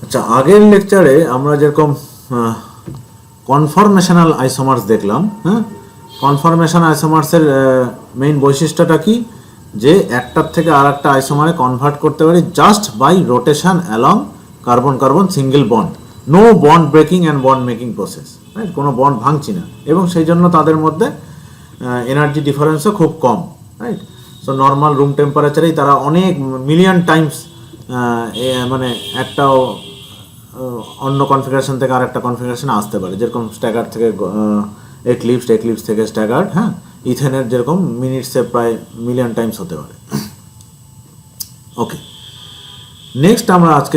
আচ্ছা, আগের লেকচারে আমরা যেরকম কনফরমেশনাল আইসোমার্স দেখলাম, হ্যাঁ, কনফরমেশন আইসোমার্সের মেইন বৈশিষ্ট্যটা কি, যে একটার থেকে আর একটা আইসোমারে কনভার্ট করতে পারি just by rotation along carbon carbon single bond, no bond breaking and bond making process, right, কোনো বন্ড ভাঙছি না, এবং সেই জন্য তাদের মধ্যে এনার্জি ডিফারেন্সও খুব কম, রাইট। সো নর্মাল রুম টেম্পারেচারেই তারা অনেক মিলিয়ন টাইমস মানে একটাও অন্য কনফিগারেশন থেকে আরেকটা কনফিগারেশনে আসতে পারে, যেরকম স্ট্যাগার্ড থেকে এক্লিপস থেকে স্ট্যাগার্ড, হ্যাঁ, ইথেনের যেরকম মিনিটসে প্রায় মিলিয়ন টাইমস হতে পারে। ওকে, নেক্সট আমরা আজকে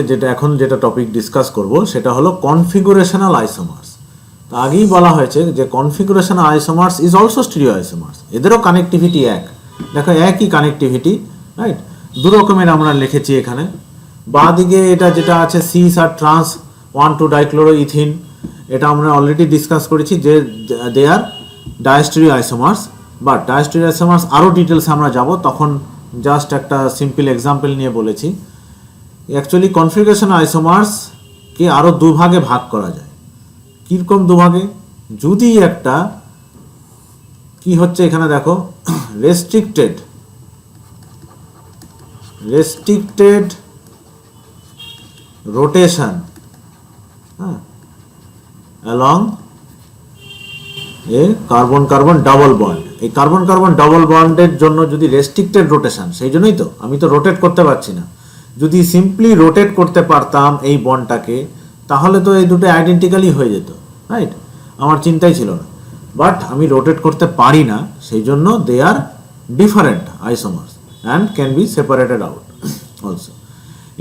যেটা টপিক ডিসকাস করব সেটা হলো কনফিগুরেশনাল আইসোমার্স। তা আগেই বলা হয়েছে যে কনফিগুরেশনাল আইসোমার্স ইজ অলসো স্টিরিও আইসোমার্স, এদেরও কানেক্টিভিটি এক, দেখো একই কানেক্টিভিটি, রাইট। দু রকমের আমরা লিখেছি এখানে, বাঁ দিকে এটা যেটা আছে সিস আর ট্রান্স 1,2-ডাইক্লোরোইথিন, এটা আমরা অলরেডি ডিসকাস করেছি যে দে আর ডায়াস্টেরিও আইসোমার্স, বাট ডায়াস্টেরিও আইসোমার্স আরও ডিটেলসে আমরা যাব, তখন জাস্ট একটা সিম্পল এক্সাম্পল নিয়ে বলেছি। অ্যাকচুয়ালি কনফিগারেশন আইসোমার্সকে আরও দুভাগে ভাগ করা যায়। কীরকম দুভাগে? যদি একটা কি হচ্ছে এখানে দেখো, রেস্ট্রিক্টেড রোটেশন, হ্যাঁ, অ্যালং এ কার্বন কার্বন ডাবল বন্ড, এই কার্বন কার্বন ডাবল বন্ডের জন্য যদি রেস্ট্রিক্টেড রোটেশন, সেই জন্যই তো আমি তো রোটেট করতে পারছি না, যদি সিম্পলি রোটেট করতে পারতাম এই বন্ডটাকে, তাহলে তো এই দুটো আইডেন্টিক্যালি হয়ে যেত, রাইট, আমার চিন্তাই ছিল না। বাট আমি রোটেট করতে পারি না, সেই জন্য they are different isomers and can be separated out also,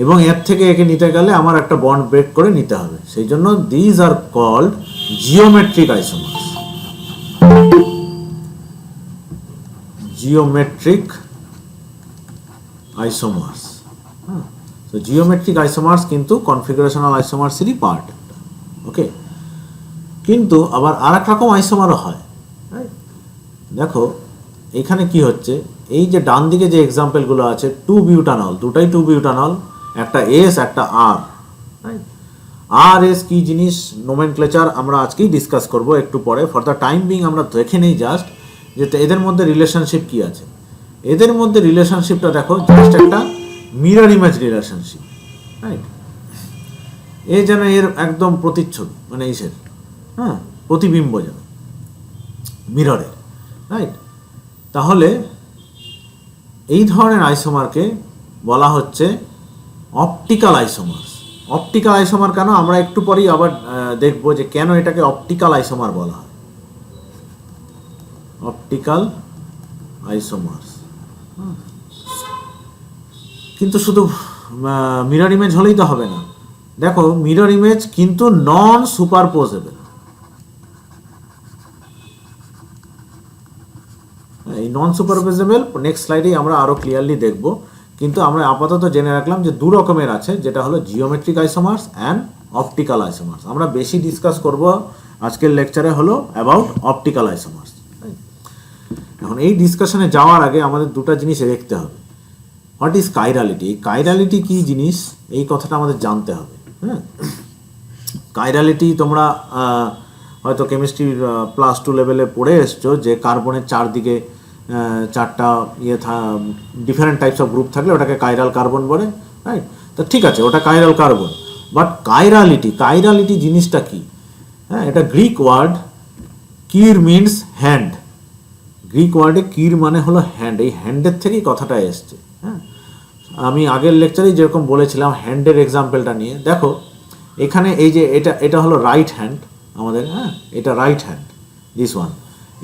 এবং এর থেকে একে নিতে গেলে আমার একটা বন্ড ব্রেক করে নিতে হবে, সেই জন্য these are called geometric isomers. Geometric isomers, হ্যাঁ, তো জিওমেট্রিক আইসোমার্স কিন্তু কনফিগারেশনাল আইসোমার্সেরই পার্ট, ওকে। কিন্তু আবার আর এক রকম আইসোমারও হয়, দেখো এখানে কি হচ্ছে, এই যে ডান দিকে যে এক্সাম্পলগুলো আছে, 2-বিউটানল, দুটাই 2-বিউটানল, একটা এস একটা আর, আর এস কি জিনিস, নোমেনক্লেচার আমরা আজকেই ডিসকাস করব একটু পরে, ফর দ্য টাইম বিং আমরা দেখে নেই জাস্ট যে এদের মধ্যে রিলেশনশিপ কি আছে। এদের মধ্যে রিলেশনশিপটা দেখো, জাস্ট একটা মিরর ইমেজ রিলেশনশিপ, রাইট, এ যেন এর একদম প্রতিচ্ছবি, মানে ইসের, হ্যাঁ, প্রতিবিম্ব যেন মিররের, রাইট। তাহলে এই ধরনের আইসোমারকে বলা হচ্ছে অপটিক্যাল আইসোমার্স। অপটিক্যাল আইসোমার কেন, আমরা একটু পরেই আবার দেখব যে কেন এটাকে অপটিক্যাল আইসোমার বলা হয়। অপটিক্যাল আইসোমার্স, কিন্তু শুধু মিরর ইমেজ হলেই তো হবে না, দেখো মিরর ইমেজ কিন্তু নন সুপারপোজেবল, এই নন সুপারপোজেবল নেক্সট স্লাইডেই আমরা আরও ক্লিয়ারলি দেখব, কিন্তু আমরা আপাতত জেনে রাখলাম যে দু রকমের আছে, যেটা হলো জিওমেট্রিক আইসোমার্স অ্যান্ড অপটিক্যাল আইসোমার্স। আমরা বেশি ডিসকাস করব আজকের লেকচারে হলো অ্যাবাউট অপটিক্যাল আইসোমার্স। এখন এই ডিসকাশনে যাওয়ার আগে আমাদের দুটো জিনিস দেখতে হবে। What is chirality? কাইরালিটি কী জিনিস, এই কথাটা আমাদের জানতে হবে, হ্যাঁ। কাইরালিটি তোমরা হয়তো কেমিস্ট্রির +2 লেভেলে পড়ে এসছো, যে কার্বনের চারদিকে চারটা ডিফারেন্ট টাইপস অফ গ্রুপ থাকলে ওটাকে কাইরাল কার্বন বলে, রাইট। তো ঠিক আছে, ওটা কাইরাল কার্বন, বাট কাইরালিটি জিনিসটা কি? হ্যাঁ, এটা গ্রিক ওয়ার্ড, কির মিনস হ্যান্ড, গ্রিক ওয়ার্ডে কির মানে হলো হ্যান্ড, এই হ্যান্ডের থেকেই কথাটা এসছে, হ্যাঁ। আমি আগের লেকচারেই যেরকম বলেছিলাম হ্যান্ডের এক্সাম্পলটা নিয়ে, দেখো এখানে এই যে এটা হলো রাইট হ্যান্ড আমাদের, হ্যাঁ, এটা রাইট হ্যান্ড, দিস ওয়ান,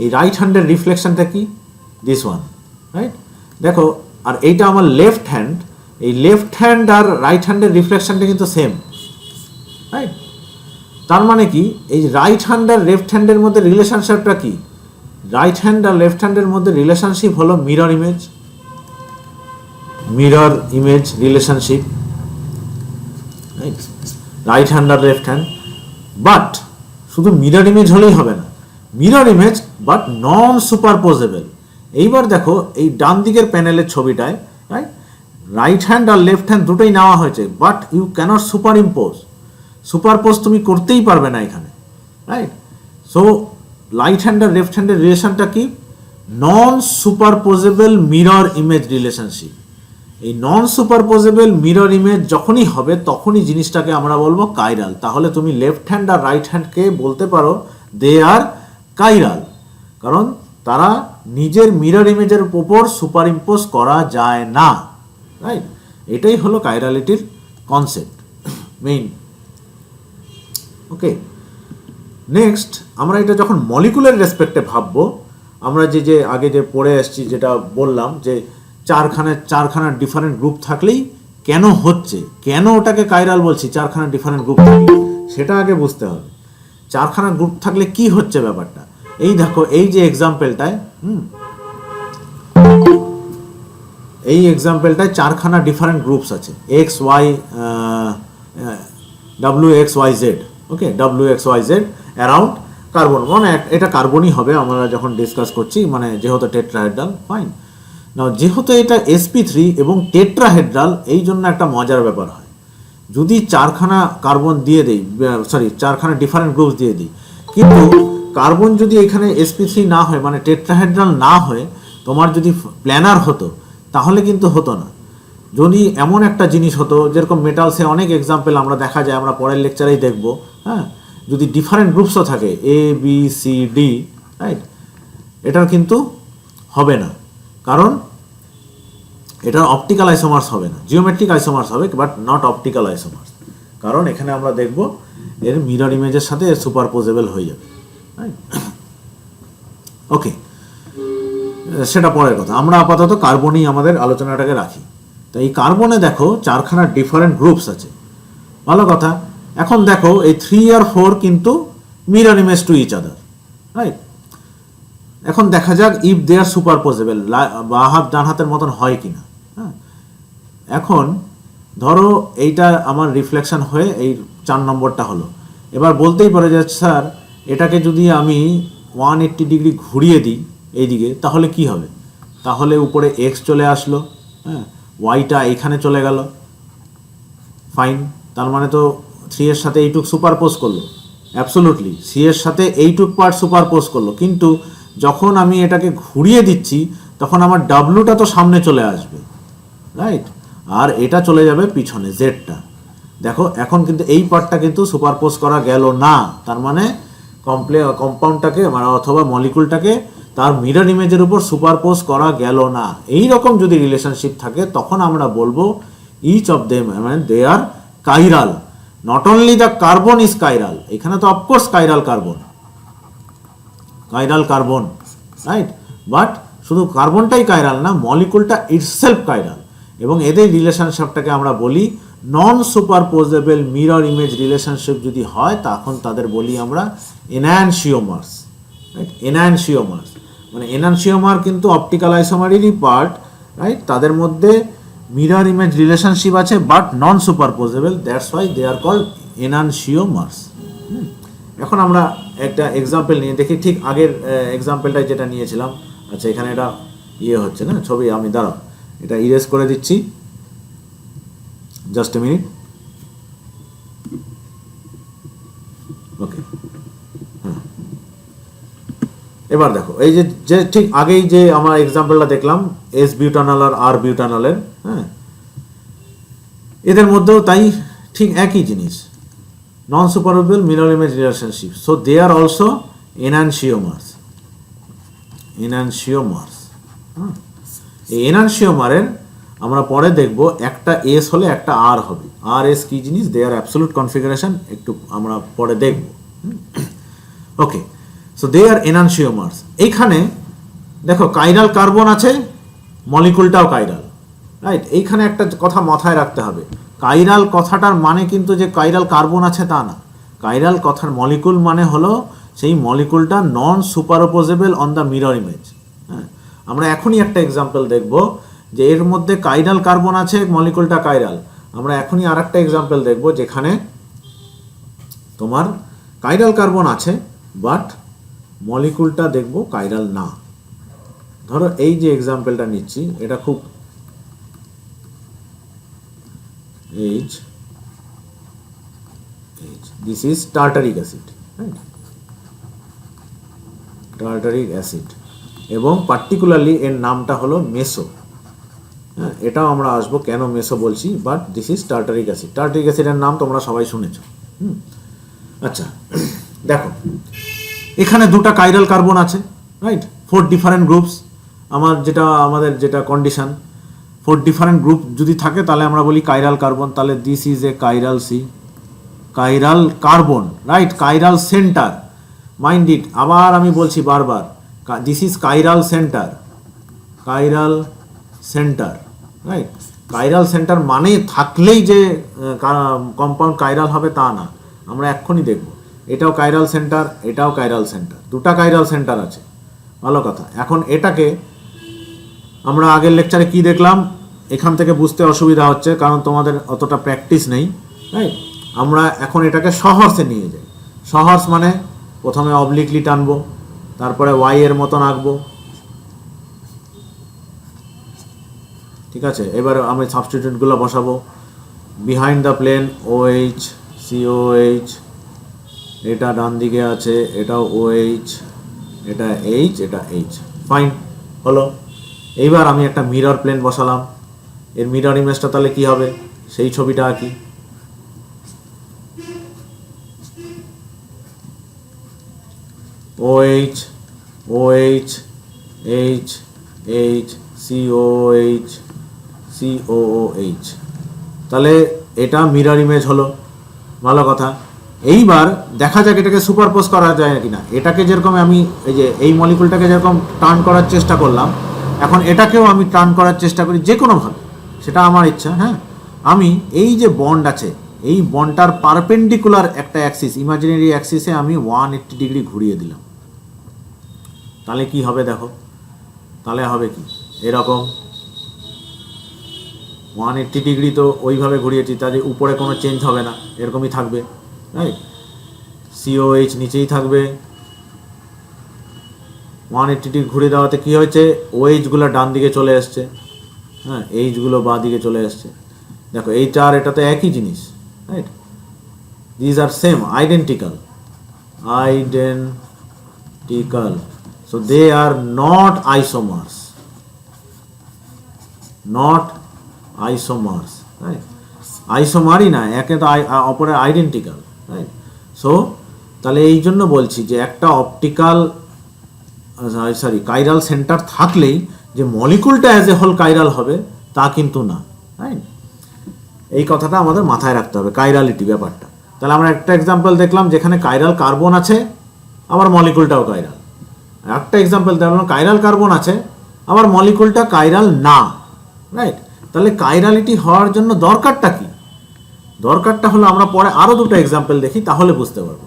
এই রাইট হ্যান্ডের রিফ্লেকশনটা কি, দিস ওয়ান, রাইট। দেখো আর এইটা আমার লেফট হ্যান্ড, এই লেফট হ্যান্ড আর রাইট হ্যান্ডের রিফ্লেকশনটা কিন্তু সেম, রাইট। তার মানে কি, এই রাইট হ্যান্ড আর লেফট হ্যান্ডের মধ্যে রিলেশনশিপটা কি, রাইট হ্যান্ড আর লেফট হ্যান্ডের মধ্যে রিলেশনশিপ হলো mirror image relationship, right hand আর লেফট হ্যান্ড। বাট শুধু মিরর ইমেজ হলেই হবে না, মিরর ইমেজ বাট নন সুপারপোজেবল। এইবার দেখো এই ডান দিকের প্যানেলের ছবিটায়, রাইট, রাইট হ্যান্ড আর লেফট হ্যান্ড দুটোই নেওয়া হয়েছে, বাট ইউ ক্যানট সুপারপোজ তুমি করতেই পারবে না এখানে, রাইট? সো রাইট হ্যান্ড আর লেফট হ্যান্ডের রিলেশনটা কি? নন সুপারপোজেবল মিরর ইমেজ রিলেশনশিপ। এই নন সুপারপোজেবল মিরর ইমেজ যখনই হবে তখনই জিনিসটাকে আমরা বলবো কাইরাল। তাহলে তুমি লেফট হ্যান্ড আর রাইট হ্যান্ডকে বলতে পারো দে আর কাইরাল, কারণ তারা নিজের মিরর ইমেজের উপর সুপার ইম্পোজ করা যায় না, রাইট? এটাই হলো কাইরালিটির কনসেপ্ট মেইন। ওকে, নেক্সট আমরা এটা যখন মলিকুলার রেসপেক্টে ভাববো, আমরা যে আগে যে পড়ে আসছি, যেটা বললাম যে চারখানা ডিফারেন্ট গ্রুপ থাকলেই কেন হচ্ছে, কেন ওটাকে কাইরাল বলছি চারখানা ডিফারেন্ট গ্রুপ থাকলে, সেটা আগে বুঝতে হবে। চারখানা গ্রুপ থাকলে কি হচ্ছে ব্যাপারটা, এই দেখো এই যে এক্সাম্পলটায়, এই এক্সাম্পলটায় চারখানা ডিফারেন্ট গ্রুপস আছে, এক্স ওয়াই WXYZ, ওকে, WXYZ অ্যারাউন্ড কার্বন, মানে এটা কার্বনই হবে আমরা যখন ডিসকাস করছি, মানে যেহেতু টেট্রাহেড্রাল, ফাইন। না, যেহেতু এটা sp3 এবং টেট্রাহেড্রাল, এই জন্য একটা মজার ব্যাপার হয়, যদি চারখানা কার্বন দিয়ে দেই, চারখানা ডিফারেন্ট গ্রুপস দিয়ে দিই, কিন্তু কার্বন যদি এখানে sp3 না হয়, মানে টেট্রাহেড্রাল না হয়ে তোমার যদি প্ল্যানার হতো, তাহলে কিন্তু হতো না। যদি এমন একটা জিনিস হতো, যেরকম মেটালসে অনেক এক্সাম্পল আমরা দেখা যায়, আমরা পরের লেকচারেই দেখব, হ্যাঁ, যদি ডিফারেন্ট গ্রুপসও থাকে ABCD, রাইট, এটার কিন্তু হবে না, কারণ এটার অপটিক্যাল আইসোমার্স হবে না, জিওমেট্রিক আইসোমার্স হবে, বাট নট অপটিক্যাল আইসোমার্স, কারণ এখানে আমরা দেখব এর মিরর ইমেজের সাথে সুপারপোজেবল হয়ে যাবে, রাইট? ওকে, সেটা পরের কথা, আমরা আপাতত কার্বনই আমাদের আলোচনাটাকে রাখি। তো এই কার্বনে দেখো চারখানা ডিফারেন্ট গ্রুপস আছে, ভালো কথা। এখন দেখো এই 3 আর 4 কিন্তু mirror image to each other, right? এখন দেখা যাক ইফ দে আর সুপারপোজেবল, বাঁ হাত ডান হাতের মতন হয় কিনা। হ্যাঁ, এখন ধরো এইটা আমার রিফ্লেকশন হয়ে এই 4 নম্বরটা হলো, এবার বলতেই পারে যে স্যার এটাকে যদি আমি 180 ডিগ্রি ঘুরিয়ে দিই এইদিকে, তাহলে কি হবে? তাহলে উপরে এক্স চলে আসলো, হ্যাঁ, ওয়াইটা এখানে চলে গেল, ফাইন। তার মানে তো 3 এর সাথে এইটুক সুপারপোজ করলো, অ্যাবসোলুটলি সি এর সাথে এইটুক পার্ট সুপারপোজ করলো, কিন্তু যখন আমি এটাকে ঘুরিয়ে দিচ্ছি তখন আমার ডাব্লুটা তো সামনে চলে আসবে, রাইট, আর এটা চলে যাবে পিছনে জেডটা। দেখো এখন কিন্তু এই পার্টটা কিন্তু সুপারপোজ করা গেল না, তার মানে কম্পাউন্ডটাকে অথবা মলিকুলটাকে তার মিরর ইমেজের উপর সুপারপোজ করা গেল না। এই রকম যদি রিলেশনশিপ থাকে তখন আমরা বলবো ইচ অফ দেম, মানে they are chiral. Not only the carbon is chiral, এখানে তো of course chiral carbon, right, but শুধু কার্বনটাই কাইরাল না, মলিকুলটা ইটসেলফ কাইরাল। এবং এদের রিলেশনশিপটাকে আমরা বলি নন সুপারপোজেবল মিরর ইমেজ রিলেশনশিপ। যদি হয় তখন তাদের বলি আমরা এনানশিওমার্স, রাইট, এনানশিওমার্স। মানে এনানশিওমার কিন্তু অপটিক্যাল আইসোমারেরই পার্ট, রাইট, তাদের মধ্যে মিরর ইমেজ রিলেশনশিপ আছে but non superposable, that's why they are called enantiomers. এখন আমরা একটা এক্সাম্পল নিয়ে দেখি, ঠিক আগের এক্সাম্পলটাই যেটা নিয়েছিলাম। আচ্ছা, এখানে এটা হচ্ছে না ছবি, আমি দাঁড়াও এটা ইরেজ করে দিচ্ছি, জাস্ট এ মিনিট। ওকে, হ্যাঁ, এবার দেখো এই যে ঠিক আগেই যে আমরা এক্সাম্পলটা দেখলাম এস বিউটানল আর আর বিউটানলের, হ্যাঁ, এদের মধ্যেও তাই ঠিক একই জিনিস, non superposable mirror image relationship, so they are also enantiomers. এই এনানশিওমারের আমরা পরে দেখব একটা এস হলে একটা আর হবে, আর এস কি জিনিস, দে আর অ্যাবসোলুট কনফিগারেশন, একটু আমরা পরে দেখব। ওকে, সো দে আর এনানশিওমার্স। এইখানে দেখো কাইরাল কার্বন আছে, মলিকুলটাও কাইরাল, রাইট। এইখানে একটা কথা মাথায় রাখতে হবে, কাইরাল কথাটার মানে কিন্তু যে কাইরাল কার্বন আছে তা না। কাইরাল কথার মলিকুল মানে হলো সেই মলিকুলটা নন সুপারপোজেবল অন দ্য মিরর ইমেজ। হ্যাঁ, আমরা এখনই একটা এক্সাম্পল দেখব যে এর মধ্যে কাইরাল কার্বন আছে, মলিকুলটা কাইরাল। আমরা এখনই আর একটা এক্সাম্পল দেখব যেখানে তোমার কাইরাল কার্বন আছে বাট মলিকুলটা দেখব কাইরাল না। ধরো এই যে এক্সাম্পলটা নিচ্ছি, এটা খুব H, this is tartaric acid, right? Tartaric acid, এবং পার্টিকুলারলি এর নামটা হলো মেসো। হ্যাঁ, এটাও আমরা আসবো কেন মেসো বলছি, but this is tartaric acid. Tartaric অ্যাসিডের নাম তোমরা সবাই শুনেছ। আচ্ছা, দেখো এখানে দুটো কাইরাল কার্বন আছে, রাইট? 4 different groups. আমাদের যেটা কন্ডিশন, 4 ডিফারেন্ট গ্রুপ যদি থাকে তাহলে আমরা বলি কাইরাল কার্বন। তাহলে this is a chiral C, chiral carbon, right? Chiral centre, mind it, আবার আমি বলছি বারবার, this is chiral centre, chiral centre, right? Chiral centre মানে থাকলেই যে কম্পাউন্ড কাইরাল হবে তা না, আমরা এক্ষুনি দেখব। এটাও কাইরাল সেন্টার, এটাও কাইরাল সেন্টার, দুটা কাইরাল সেন্টার আছে, ভালো কথা। এখন এটাকে আমরা আগের লেকচারে কি দেখলাম, এখান থেকে বুঝতে অসুবিধা হচ্ছে কারণ তোমাদের অতটা প্র্যাকটিস নেই, রাইট? আমরা এখন এটাকে সহর্সে নিয়ে যাই। সহর্স মানে প্রথমে অবলিকলি টানবো, তারপরে ওয়াই এর মতন আঁকবো, ঠিক আছে? এবার আমি সাবস্টিটিউটগুলো বসাবো। Behind the plane OH, COH, এটা ডান দিকে আছে, এটাও OH, এটা H, এটা H, ফাইন হলো। এইবার আমি একটা মিরর প্লেন বসালাম, এর মিরর ইমেজটা তাহলে কি হবে সেই ছবিটা আঁকি। OH, OH, H, H, COH, COOH, তাহলে এটা মিরর ইমেজ হলো, ভালো কথা। এইবার দেখা যাক এটাকে সুপারপোজ করা যায় কিনা। এটাকে যেরকম আমি এই মলিকুলটাকে যেরকম টার্ন করার চেষ্টা করলাম, এখন এটাকেও আমি টার্ন করার চেষ্টা করি যে কোনোভাবে, সেটা আমার ইচ্ছা। হ্যাঁ, আমি এই যে বন্ড আছে, এই বন্ডটার পারপেন্ডিকুলার একটা অ্যাক্সিস, ইমাজিনারি অ্যাক্সিসে আমি 180 ডিগ্রি ঘুরিয়ে দিলাম। তাহলে কি হবে দেখো, তাহলে হবে কি এরকম 180 ডিগ্রি তো ওইভাবে ঘুরিয়েছি, তাহলে উপরে কোনো চেঞ্জ হবে না, এরকমই থাকবে, রাইট? COH নিচেই থাকবে। 180 ডিগ্রি ঘুরে দেওয়াতে কী হয়েছে, OH-গুলো ডান দিকে চলে এসছে, হ্যাঁ, H-গুলো বাঁ দিকে চলে এসছে। দেখো এইটা আর এটা তো একই জিনিস, right? These are same, identical, identical, so they are not isomers, not isomers, right? আইসোমারই না, একে তো অপরের আইডেন্টিক্যাল, রাইট? সো তাহলে এই জন্য বলছি যে একটা অপটিক্যাল কাইরাল সেন্টার থাকলেই যে মলিকুলটা অ্যাজ এ হোল কাইরাল হবে তা কিন্তু না, রাইট? এই কথাটা আমাদের মাথায় রাখতে হবে, কাইরালিটি ব্যাপারটা। তাহলে আমরা একটা এক্সাম্পল দেখলাম যেখানে কাইরাল কার্বন আছে আবার মলিকুলটাও কাইরাল। একটা এক্সাম্পল দেখলাম কাইরাল কার্বন আছে আবার মলিকুলটা কাইরাল না, রাইট? তাহলে কাইরালিটি হওয়ার জন্য দরকারটা কি? দরকারটা হলো আমরা পরে আরও দুটো এক্সাম্পল দেখি, তাহলে বুঝতে পারবো।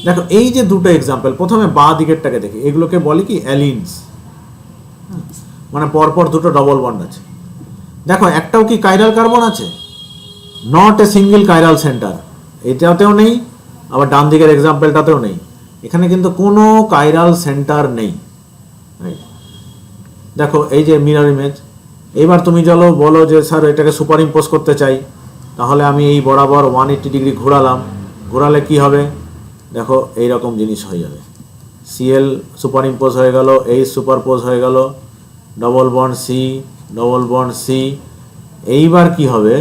দেখো এই যে দুটো এক্সাম্পল, প্রথমে বাঁ দিকেরটাকে দেখি, এগুলোকে বলে কি অ্যালিনস, মানে পরপর দুটো ডবল বন্ড আছে। দেখো একটাও কি কাইরাল কার্বন আছে? Not a single chiral centre, এটাতেও নেই, আবার ডান দিকের এক্সাম্পলটাতেও নেই। এখানে কিন্তু কোনো কাইরাল সেন্টার নেই, রাইট? দেখো এই যে মিরর ইমেজ। এইবার তুমি চলো বলো যে স্যার এটাকে সুপার ইম্পোজ করতে চাই, তাহলে আমি এই বরাবর 180 ডিগ্রি ঘোরালাম, ঘোরালে কি হবে দেখো এইরকম জিনিস হয়ে যাবে। Cl সুপার ইম্পোজ হয়ে গেল, H সুপারপোজ হয়ে গেল, double bond C, double bond C। এইবার কি হবে,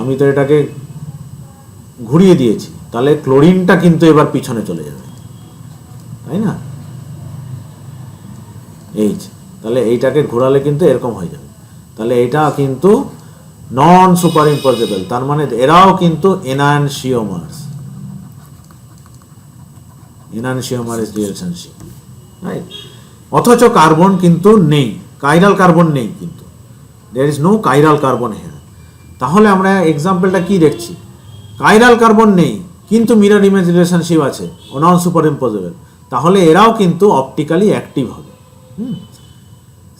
আমি তো এটাকে ঘুরিয়ে দিয়েছি, তাহলে ক্লোরিনটা কিন্তু এবার পিছনে চলে যাবে, তাই না? H, তাহলে এইটাকে ঘোরালে কিন্তু এরকম হয়ে যাবে, তাহলে এটা কিন্তু নন সুপার ইম্পোজেবল, তার মানে এরাও কিন্তু এনানশিওমার্স, এনানশিওমার্স রিলেশনশিপ, রাইট? অথচ কার্বন কিন্তু নেই, কাইরাল কার্বন নেই, কিন্তু there is no chiral carbon here. তাহলে আমরা এক্সাম্পলটা কি দেখছি, কাইরাল কার্বন নেই কিন্তু মিরর ইমেজ রিলেশনশিপ আছে, নন সুপার ইম্পোজেবল, তাহলে এরাও কিন্তু অপটিক্যালি অ্যাক্টিভ হবে।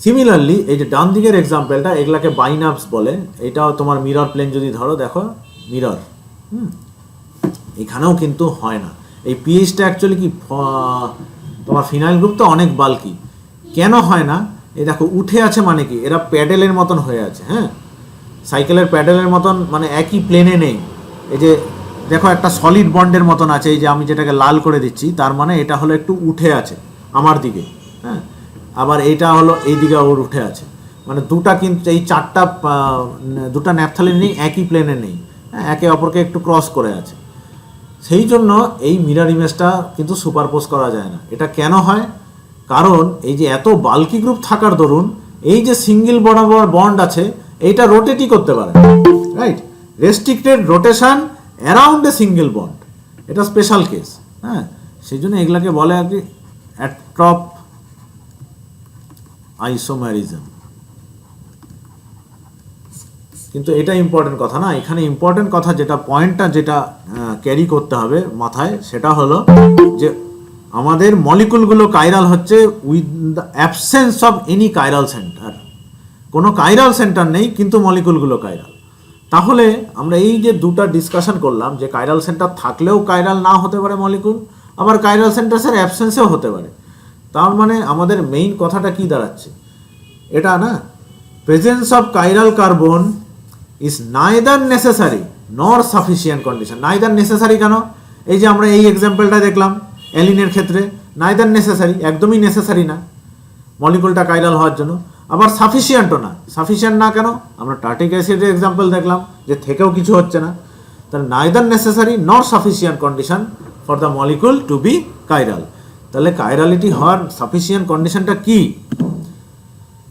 সিমিলারলি এই যে ডান দিকের এক্সাম্পলটা, এগুলাকে বাইনাপস বলে, এটাও তোমার মিরর প্লেন যদি ধরো, দেখো মিরর, এখানেও কিন্তু হয় না। এই পিএইচটা অ্যাকচুয়ালি কি, তোমার ফিনাইল গ্রুপ তো অনেক বাল্কি, কেন হয় না? এই দেখো উঠে আছে মানে কি, এরা প্যাডেলের মতন হয়ে আছে, হ্যাঁ, সাইকেলের প্যাডেলের মতন মানে একই প্লেনে নেই। এই যে দেখো একটা সলিড বন্ডের মতন আছে, এই যে আমি যেটাকে লাল করে দিচ্ছি, তার মানে এটা হলো একটু উঠে আছে আমার দিকে, হ্যাঁ, আবার এইটা হলো এই দিকে ওর উঠে আছে, মানে দুটা কিন্তু এই চারটা দুটা ন্যাপথালিন নেই, একই প্লেনে নেই, হ্যাঁ, একে অপরকে একটু ক্রস করে আছে। সেই জন্য এই মিরর ইমেজটা কিন্তু সুপারপোজ করা যায় না। এটা কেন হয়? কারণ এই যে এত বাল্কি গ্রুপ থাকার দরুন এই যে সিঙ্গেল বরাবর বন্ড আছে এইটা রোটেটই করতে পারে, right? Restricted rotation around a single bond, এটা স্পেশাল কেস, হ্যাঁ, সেই জন্য এগুলাকে বলে আর কি অ্যাট্রপ আইসোম্যারিজম। কিন্তু এটা ইম্পর্টেন্ট কথা না, এখানে ইম্পর্টেন্ট কথা যেটা পয়েন্টটা যেটা ক্যারি করতে হবে মাথায়, সেটা হলো যে আমাদের মলিকুলগুলো কাইরাল হচ্ছে with the absence of any chiral centre. কোনো কাইরাল সেন্টার নেই কিন্তু মলিকুলগুলো কাইরাল। তাহলে আমরা এই যে দুটা ডিসকাশন করলাম যে কাইরাল সেন্টার থাকলেও কাইরাল না হতে পারে মলিকুল, আবার কাইরাল সেন্টারের অ্যাবসেন্সেও হতে পারে। তার মানে আমাদের মেইন কথাটা কি দাঁড়াচ্ছে, এটা না, presence of chiral carbon is neither necessary nor sufficient condition. Neither necessary কেন? এই যে আমরা এই এক্সাম্পলটা দেখলাম অ্যালিনের ক্ষেত্রে, নাইদার নেসেসারি, একদমই নেসেসারি না মলিকুলটা কাইরাল হওয়ার জন্য, আবার সাফিসিয়েন্টও না। সাফিসিয়েন্ট না কেন? আমরা টার্টিক অ্যাসিডের এক্সাম্পল দেখলাম যে থেকেও কিছু হচ্ছে না। তাহলে neither necessary nor sufficient condition for the molecule to be chiral. তাহলে কাইরালিটি হওয়ার সাফিসিয়েন্ট কন্ডিশনটা কি?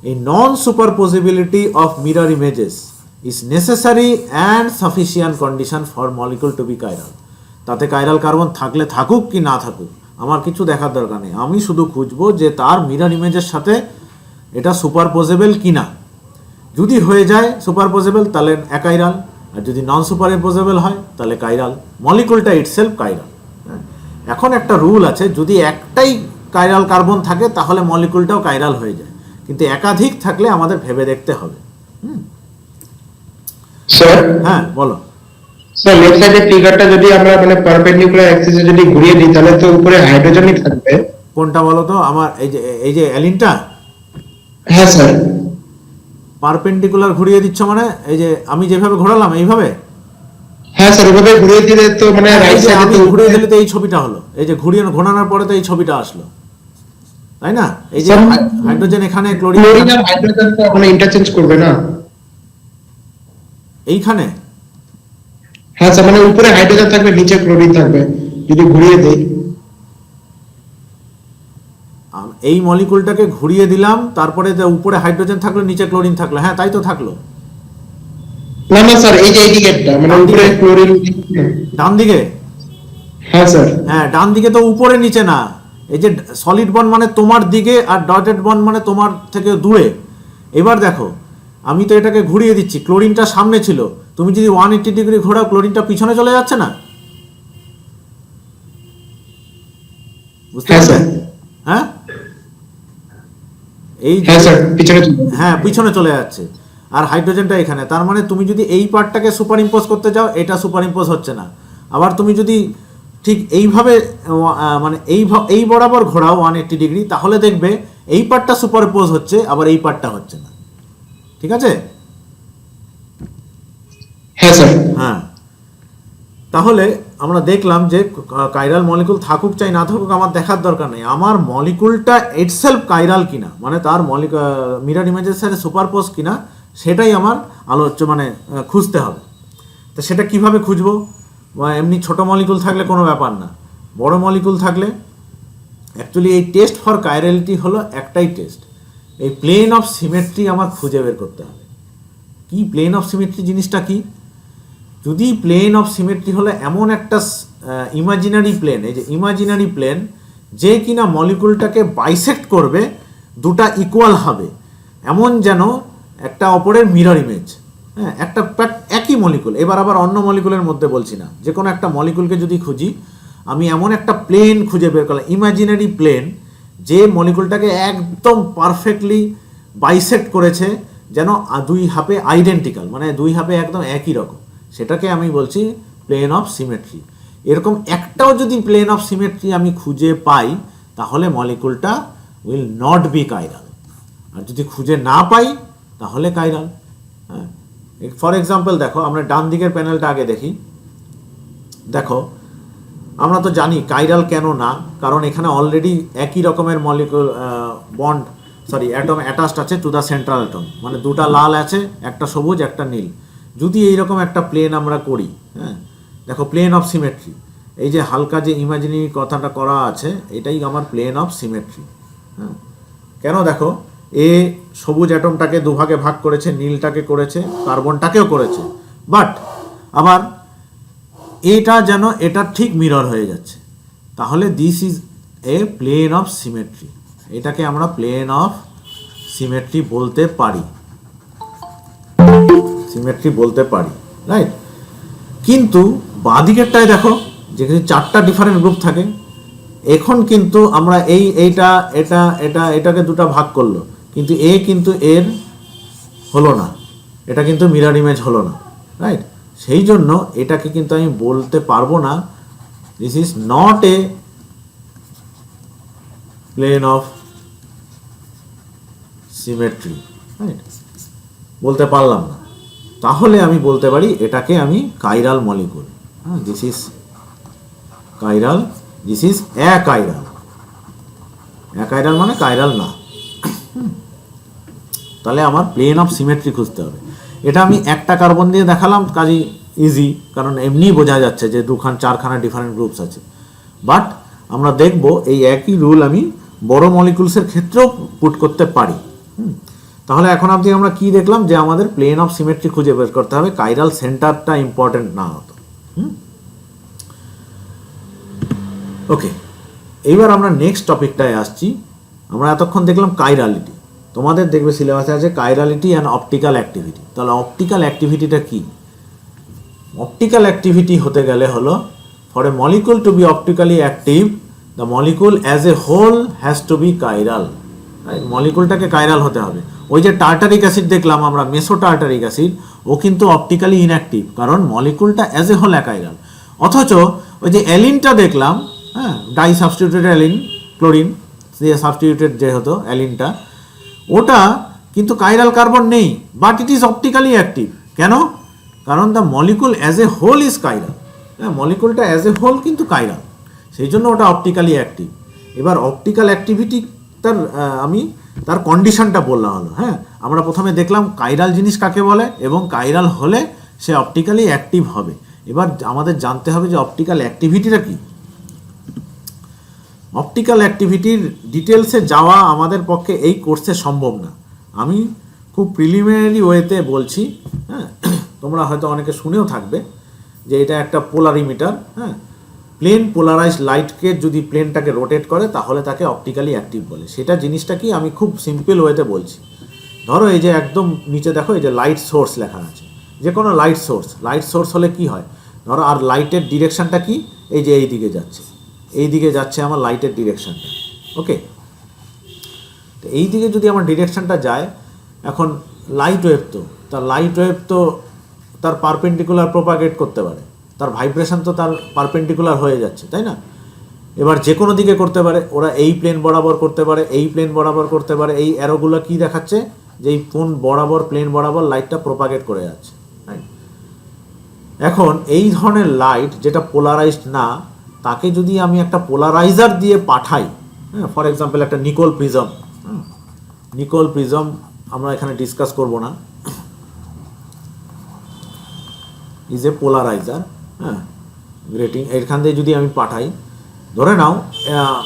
এই non superposability of mirror images is necessary and sufficient condition for molecule to be chiral. তাতে কাইরাল কার্বন থাকলে থাকুক কি না থাকুক আমার কিছু দেখার দরকার নেই, আমি শুধু খুঁজবো যে তার মিরর ইমেজের সাথে এটা সুপারপোজেবল কি না। যদি হয়ে যায় সুপারপোজেবল তাহলে অ্যাকাইরাল, আর যদি নন সুপারপোজেবল হয় তাহলে কাইরাল, মলিকুলটা ইটসেলফ কাইরাল। এখন একটা রুল আছে, যদি একটাই কাইরাল কার্বন থাকে তাহলে মলিকুলটাও কাইরাল হয়ে যায়, কিন্তু একাধিক থাকলে আমাদের ভেবে দেখতে হবে। স্যার, হ্যাঁ বলো। স্যার লেফট সাইডের ফিগারটা যদি আমরা মানে পারপেন্ডিকুলার অ্যাক্সিসে যদি ঘুরিয়ে দিই তাহলে তো উপরে হাইড্রোজেনই থাকবে। কোনটা বলো তো? আমার এই যে অ্যালিনটা? হ্যাঁ স্যার। পারপেন্ডিকুলার ঘুরিয়ে দিচ্ছ মানে এই যে আমি যেভাবে ঘোরালাম এইভাবে? হ্যাঁ স্যার, ওভাবে ঘুরিয়ে দিলে তো মানে রাইট সাইডে আমি তো ঘুরিয়ে দিলে তো এই ছবিটা হলো, এই যে ঘোরানোর পরে তো এই ছবিটা আসলো, তাই না? এই যে হাইড্রোজেন এখানে, ক্লোরিন আর হাইড্রোজেন তো মানে ইন্টারচেঞ্জ করবে না এইখানে। হ্যাঁ স্যার, মানে উপরে হাইড্রোজেন থাকবে নিচে ক্লোরিন থাকবে যদি ঘুরিয়ে দেই। এই মলিকুলটাকে ঘুরিয়ে দিলাম, তারপরে উপরে হাইড্রোজেন থাকলো নিচে ক্লোরিন থাকলো, হ্যাঁ তাই তো থাকলো। না না স্যার, এই যে এই দিকেরটা মানে উপরে ক্লোরিন ডান দিকে। হ্যাঁ স্যার। হ্যাঁ ডান দিকে তো উপরে নিচে না, এই যে সলিড বন্ড মানে তোমার দিকে আর ডটেড বন্ড মানে তোমার থেকে দূরে। এবার দেখো আমি তো এটাকে ঘুরিয়ে দিচ্ছি, ক্লোরিনটা সামনে ছিল, তুমি যদি 180 ডিগ্রি ঘোরাও ক্লোরিনটা পিছনে চলে যাচ্ছে না? বুঝতে পারছো? হ্যাঁ এই হ্যাঁ পিছনে চলে যাচ্ছে, আর হাইড্রোজেনটা এখানে। তার মানে তুমি যদি এই পার্টটাকে সুপার ইম্পোজ করতে যাও এটা সুপার ইম্পোজ হচ্ছে না। আবার তুমি যদি ঠিক এইভাবে মানে এই বরাবর ঘোরাও 180 ডিগ্রি, তাহলে দেখবে এই পার্টটা সুপার ইম্পোজ হচ্ছে, আবার এই পার্টটা হচ্ছে না। ঠিক আছে? হ্যাঁ স্যার। হ্যাঁ, তাহলে আমরা দেখলাম যে কাইরাল মলিকুল থাকুক চাই না থাকুক আমার দেখার দরকার নেই, আমার মলিকুলটা ইটসেলফ কাইরাল কিনা, মানে তার মিরর ইমেজের সাথে সুপারপোজ কিনা সেটাই আমার মানে খুঁজতে হবে। তো সেটা কিভাবে খুঁজবো? এমনি ছোট মলিকুল থাকলে কোনো ব্যাপার না, বড় মলিকুল থাকলে অ্যাকচুয়ালি এই টেস্ট ফর কাইরালিটি হলো একটাই টেস্ট, এই প্লেন অফ সিমেট্রি আমার খুঁজে বের করতে হবে। কি প্লেন অফ সিমেট্রি জিনিসটা কি? যদি প্লেন অফ সিমেট্রি হলো এমন একটা ইমাজিনারি প্লেন, এই যে ইমাজিনারি প্লেন যে কিনা মলিকুলটাকে বাইসেক্ট করবে, দুটা ইকুয়াল হবে এমন যেন একটা অপরের মিরর ইমেজ। হ্যাঁ, একটা একই মলিকুল, এবার আবার অন্য মলিকুলের মধ্যে বলছি না, যে কোনো একটা মলিকুলকে যদি খুঁজি আমি এমন একটা প্লেন খুঁজে বের করলাম, ইমাজিনারি প্লেন, যে মলিকুলটাকে একদম পারফেক্টলি বাইসেক্ট করেছে যেন দুই হাফে আইডেন্টিক্যাল, মানে দুই হাফে একদম একই রকম, সেটাকে আমি বলছি প্লেন অফ সিমেট্রি। এরকম একটাও যদি প্লেন অফ সিমেট্রি আমি খুঁজে পাই তাহলে মলিকুলটা উইল নট বি কাইরাল, আর যদি খুঁজে না পাই তাহলে কাইরাল। হ্যাঁ, ফর এক্সাম্পল দেখো, আমরা ডান দিকের প্যানেলটা আগে দেখি। দেখো, আমরা তো জানি কাইরাল কেন না, কারণ এখানে অলরেডি একই রকমের মলিকুল অ্যাটম অ্যাটাচড আছে টু দ্য সেন্ট্রাল অ্যাটম, মানে দুটা লাল আছে, একটা সবুজ একটা নীল। যদি এইরকম একটা প্লেন আমরা করি, হ্যাঁ, দেখো প্লেন অফ সিমেট্রি, এই যে হালকা যে ইমাজিনারি কথাটা করা আছে, এটাই আমার প্লেন অফ সিমেট্রি। হ্যাঁ, কেন দেখো, এ সবুজ অ্যাটমটাকে দুভাগে ভাগ করেছে, নীলটাকে করেছে, কার্বনটাকেও করেছে, বাট আবার এটা যেন এটা ঠিক মিরর হয়ে যাচ্ছে। তাহলে this is a plane of symmetry, এটাকে আমরা প্লেন অফ সিমেট্রি বলতে পারি, রাইট। কিন্তু বাঁদিকেরটায় দেখো, যেখানে চারটা ডিফারেন্ট গ্রুপ থাকে, এখন কিন্তু আমরা এটাকে দুটো ভাগ করলো, কিন্তু কিন্তু এর হলো না, এটা কিন্তু মিরর ইমেজ হলো না, রাইট। সেই জন্য এটাকে কিন্তু আমি বলতে পারবো না this is not a plane of symmetry, right, বলতে পারলাম না। তাহলে আমি বলতে পারি এটাকে আমি কাইরাল মলিকুল, হ্যাঁ, this is chiral, this is achiral. Achiral মানে কাইরাল না। তাহলে আমার প্লেন অফ সিমেট্রি খুঁজতে হবে। এটা আমি একটা কার্বন দিয়ে দেখালাম, কাজই ইজি, কারণ এমনি বোঝা যাচ্ছে যে চারখানা ডিফারেন্ট গ্রুপস আছে। বাট আমরা দেখব এই একই রুল আমি বড় মলিকুলসের ক্ষেত্রেও পুট করতে পারি। তাহলে এখন অবধি আমরা কি দেখলাম, যে আমাদের প্লেন অফ সিমেট্রি খুঁজে বের করতে হবে, কাইরাল সেন্টারটা ইম্পর্টেন্ট না হতো। ওকে, এইবার আমরা নেক্সট টপিকটায় আসছি। আমরা এতক্ষণ দেখলাম কাইরালিটি, তোমাদের দেখবে সিলেবাসে আছে কাইরালিটি অ্যান্ড অপটিক্যাল অ্যাক্টিভিটি। তাহলে অপটিক্যাল অ্যাক্টিভিটিটা কি? অপটিক্যাল অ্যাক্টিভিটি হতে গেলে হলো, for a molecule to be optically active, the molecule as a whole has to be chiral. মলিকুলটাকে কাইরাল হতে হবে। ওই যে টার্টারিক অ্যাসিড দেখলাম আমরা, মেসো টার্টারিক অ্যাসিড, ও কিন্তু অপটিক্যালি ইনঅ্যাক্টিভ, কারণ মলিকুলটা অ্যাজ এ হোল অ্যাকাইরাল। অথচ ওই যে অ্যালিনটা দেখলাম, হ্যাঁ, ডাই সাবস্টিটিউটেড অ্যালিন, ক্লোরিন দিয়ে সাবস্টিটিউটেড যেহেতু অ্যালিনটা, ওটা কিন্তু কাইরাল কার্বন নেই, but it is optically active. কেন? কারণ the molecule as a whole is chiral. হ্যাঁ, মলিকুলটা অ্যাজ এ হোল কিন্তু কাইরাল, সেই জন্য ওটা অপটিক্যালি অ্যাক্টিভ। এবার অপটিক্যাল অ্যাক্টিভিটি তার কন্ডিশনটা বললাম হলো। হ্যাঁ, আমরা প্রথমে দেখলাম কাইরাল জিনিস কাকে বলে, এবং কাইরাল হলে সে অপটিক্যালি অ্যাক্টিভ হবে। এবার আমাদের জানতে হবে যে অপটিক্যাল অ্যাক্টিভিটিটা কি। অপটিক্যাল অ্যাক্টিভিটির ডিটেলসে যাওয়া আমাদের পক্ষে এই কোর্সে সম্ভব না, আমি খুব প্রিলিমিনারি ওয়েতে বলছি। হ্যাঁ, তোমরা হয়তো অনেকে শুনেও থাকবে যে এটা একটা পোলারিমিটার। হ্যাঁ, প্লেন পোলারাইজড লাইটকে যদি প্লেনটাকে রোটেট করে তাহলে তাকে অপটিক্যালি অ্যাক্টিভ বলে। সেটা জিনিসটা কি আমি খুব সিম্পল ওয়েতে বলছি। ধরো এই যে একদম নিচে দেখো, এই যে লাইট সোর্স লেখা আছে, যে কোনো লাইট সোর্স হলে কি হয়, ধরো, আর লাইটের ডিরেকশনটা কি, এই যে এই দিকে যাচ্ছে আমার লাইটের ডিরেকশনটা। ওকে, তো এই দিকে যদি আমার ডিরেকশনটা যায়, এখন লাইট ওয়েভ তো তার পারপেন্ডিকুলার প্রপাগেট করতে পারে, তার ভাইব্রেশন তো তার পারপেন্ডিকুলার হয়ে যাচ্ছে, তাই না? এবার যে কোনো দিকে করতে পারে, ওরা এই প্লেন বরাবর করতে পারে, এই প্লেন বরাবর করতে পারে। এই অ্যারোগুলো কি দেখাচ্ছে, যে এই কোন বরাবর, প্লেন বরাবর লাইটটা প্রপাগেট করে যাচ্ছে। এখন এই ধরনের লাইট যেটা পোলারাইজড না, তাকে যদি আমি একটা পোলারাইজার দিয়ে পাঠাই, হ্যাঁ, ফর এক্সাম্পল একটা নিকল প্রিজম আমরা এখানে ডিসকাস করব না, ইজ এ পোলারাইজার। হ্যাঁ, গ্রেটিং, এখান দিয়ে যদি আমি পাঠাই, ধরে নাও,